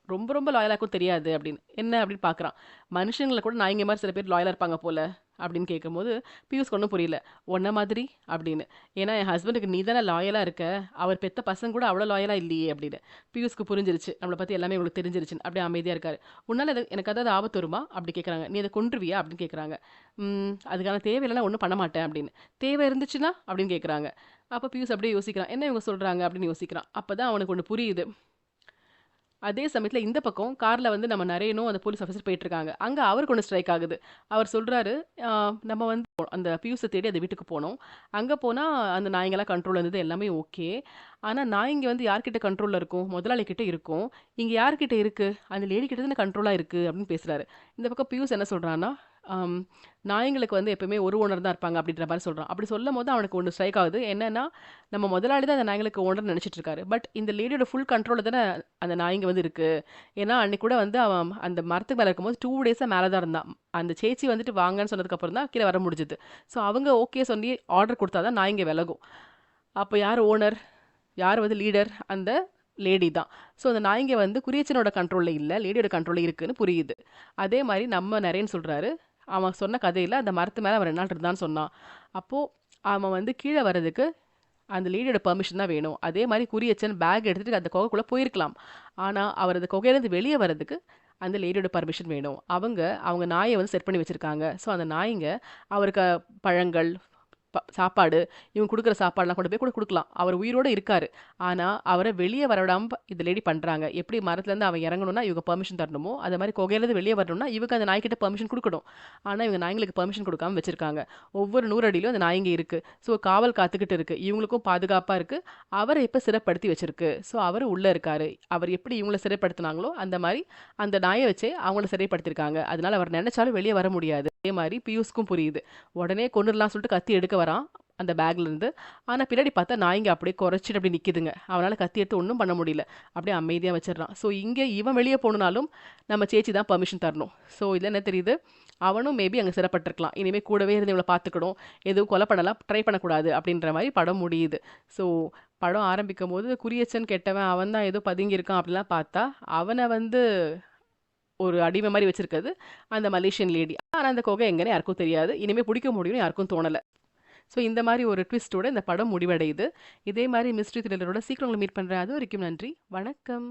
Speaker 1: ரொம்ப ரொம்ப லாயலா இருக்கும் தெரியாது அப்படின்னு. என்ன அப்படின்னு பார்க்குறான். மனுஷங்கள கூட நாய்ங்க மாரி சில பேர் லாயலா இருப்பாங்க போல அப்படின்னு கேட்கும்போது, பியூஸ்க்கு ஒண்ணும் புரியல. "உன்ன மாதிரி?" அப்படின்னு. "ஏன்னா என் ஹஸ்பண்டுக்கு நீ தானே லாயலா இருக்க. அவர் பெத்த பசங்க கூட அவ்வளோ லாயலா இல்லையே" அப்படின்னு. பியூஸ்க்கு புரிஞ்சிருச்சு. நம்மள பத்தி எல்லாமே இவங்களுக்கு தெரிஞ்சிருச்சுன்னு. அப்படியே அமைதியா இருக்காரு. "உன்னால எனக்கு ஏதாவது ஆபத்து வருமா?" அப்படி கேட்குறாங்க. "நீ அத கொன்றுவியா?" அப்படின்னு கேட்குறாங்க. அதுக்கான தேவை இல்லைன்னா ஒண்ணும் பண்ண மாட்டேன்" அப்படின்னு. "தேவை இருந்துச்சுன்னா?" அப்படின்னு கேட்குறாங்க. அப்ப பியூஸ் அப்படியே யோசிக்கிறான். என்ன இவங்க சொல்றாங்க அப்படின்னு யோசிக்கிறான். அப்பதான் அவனுக்கு ஒண்ணு புரியுது. அதே சமயத்துல இந்த பக்கம் கார்ல வந்து நம்ம நரேனும், அந்த போலீஸ் ஆஃபீசர் போயிட்டுருக்காங்க. அங்க அவருக்கு ஒண்ணு ஸ்ட்ரைக் ஆகுது. அவர் சொல்றாரு, "ஆ நம்ம வந்து அந்த பியூஸ தேடி அந்த வீட்டுக்கு போனோம். அங்க போனா அந்த நாய்ங்கலாம் கண்ட்ரோல்ல இருந்தது. எல்லாமே ஓகே. ஆனா நாய்ங்க வந்து யார்கிட்ட கண்ட்ரோல்ல இருக்கும்? முதலாளி கிட்ட இருக்கும். இங்க யார்கிட்ட இருக்கு? அந்த லேடி கிட்ட தானே கண்ட்ரோலா இருக்கு." அப்படின்னு பேசுறாரு. இந்த பக்கம் பியூஸ் என்ன சொல்றான்னா, ஆம் நாய்ங்களுக்கு வந்து எப்பவுமே ஒரு ஓனர் தான் இருப்பாங்க அப்படின்ற மாரி சொல்றான். அப்படி சொல்லும்போது அவனுக்கு ஒண்ணு ஸ்ட்ரைக் ஆகுது. என்னன்னா, நம்ம முதலாளி தான் அந்த நாய்ங்களுக்கு ஓனர்ன்னு நெனச்சுட்டு இருக்காரு. பட் இந்த லேடியோட ஃபுல் கண்ட்ரோல்ல தானே அந்த நாய்ங்க வந்து இருக்கு. ஏன்னா, அன்னைக்கு கூட வந்து அவன் அந்த மரத்துக்கு மேல இருக்கும்போது 2 டேஸா மேல தான் இருந்தான். அந்த சேச்சி வந்துட்டு வாங்கன்னு சொன்னதுக்கப்புறம் தான் கீழ வர முடிஞ்சது. ஸோ அவங்க ஓகே சொல்லி ஆர்டர் குடுத்தா தான் நாய்ங்க விலகும். அப்ப யார் ஓனர்? யார் வந்து லீடர்? அந்த லேடி தான். ஸோ அந்த நாய்ங்க வந்து குரியச்சனோட கண்ட்ரோல்ல இல்ல, லேடியோட கண்ட்ரோல்ல இருக்குன்னு புரியுது. அதே மாரி நம்ம நரேன் சொல்றாரு, அவன் சொன்ன கதையில அந்த மரத்து மேல அவன் 2 நாள் இருந்தான்னு சொன்னான். அப்போ அவன் வந்து கீழ வர்றதுக்கு அந்த லேடியோட பெர்மிஷன் தான் வேணும். அதே மாரி குரியச்சன் பேக் எடுத்துட்டு அந்த குகைக்குள்ள போயிருக்கலாம். ஆனா, அவர் அந்த குகையிலேருந்து வெளிய வர்றதுக்கு அந்த லேடியோட பெர்மிஷன் வேணும். அவங்க நாய வந்து செட் பண்ணி வச்சிருக்காங்க. ஸோ அந்த நாய்ங்க அவருக்கு பழங்கள், சாப்பாடு, இவங்க குடுக்குற சாப்பாடுலாம் கொண்டு போய் கூட குடுக்கலாம். அவர் உயிரோட இருக்காரு. ஆனா, அவர வெளிய வரவிடாம இந்த லேடி பண்றாங்க. எப்படி மரத்துலருந்து அவன் இறங்கணும்னா, இவங்க பெர்மிஷன் தரணுமோ, அதே மாரி குகையிலேருந்து வெளிய வரணும்னா, இவங்க அந்த நாய்க்கிட்ட பெர்மிஷன் குடுக்கணும். ஆனா, இவங்க நாய்ங்களுக்கு பெர்மிஷன் குடுக்காம வச்சிருக்காங்க. ஒவ்வொரு 100 அடியிலும் அந்த நாய்ங்க இருக்கு. ஸோ, காவல் காத்துக்கிட்டு இருக்கு. இவங்களுக்கும் பாதுகாப்பா இருக்கு. அவர இப்ப சிறைப்படுத்தி வச்சிருக்கு. ஸோ, அவரு உள்ள இருக்காரு. அவர் எப்படி இவங்கள சிறைப்படுத்துனாங்களோ, அந்த மாரி அந்த நாய வச்சே அவங்கள சிறைப்படுத்தியிருக்காங்க. அதனால அவர் நெனச்சாலும் வெளிய வர முடியாது. அதே மாரி பியூஸ்க்கும் புரியுது. உடனே கொன்னுடலாம்னு சொல்லிட்டு கத்தி எடுக்க வரான். அந்த பேக்ல இருந்து. ஆனா பின்னாடி பார்த்தா நாய்ங்க அப்படியே குறைச்சிட்டு அப்படி நிக்குதுங்க. அவனால கத்தி எடுத்து ஒண்ணும் பண்ண முடியல. அப்படியே அமைதியா வச்சிடுறான். ஸோ இங்க இவன் வெளிய போணும்னாலும் நம்ம சேச்சி தான் பெர்மிஷன் தரணும். ஸோ இதுல என்ன தெரியுது? அவனும் மேபி அங்க சிறைப்பட்டுருக்கலாம். இனிமே கூடவே இருந்து இவள பார்த்துக்கணும். எதுவும் கொலை பண்ணலாம், ட்ரை பண்ணக்கூடாது அப்படின்ற மாரி படம் முடியுது. ஸோ படம் ஆரம்பிக்கும்போது குறியச்சன் கெட்டவன் அவன் தான் ஏதோ பதுங்கி இருக்கான் அப்படிலாம் பார்த்தா, அவன வந்து ஒரு அடிமை மாரி வச்சிருக்கிறது அந்த மலேசியன் லேடி. ஆனா அந்த குகை எங்கன்னு யாருக்கும் தெரியாது. இனிமே புடிக்க முடியும்னு யாருக்கும் தோணல. ஸோ இந்த மாரி ஒரு ட்விஸ்ட்டோட இந்த படம் முடிவடையுது. இதே மாரி மிஸ்ட்ரி த்ரில்லரோட சீக்கிரம் உங்கள மீட் பண்றேன். அதுவரைக்கும் நன்றி. வணக்கம்.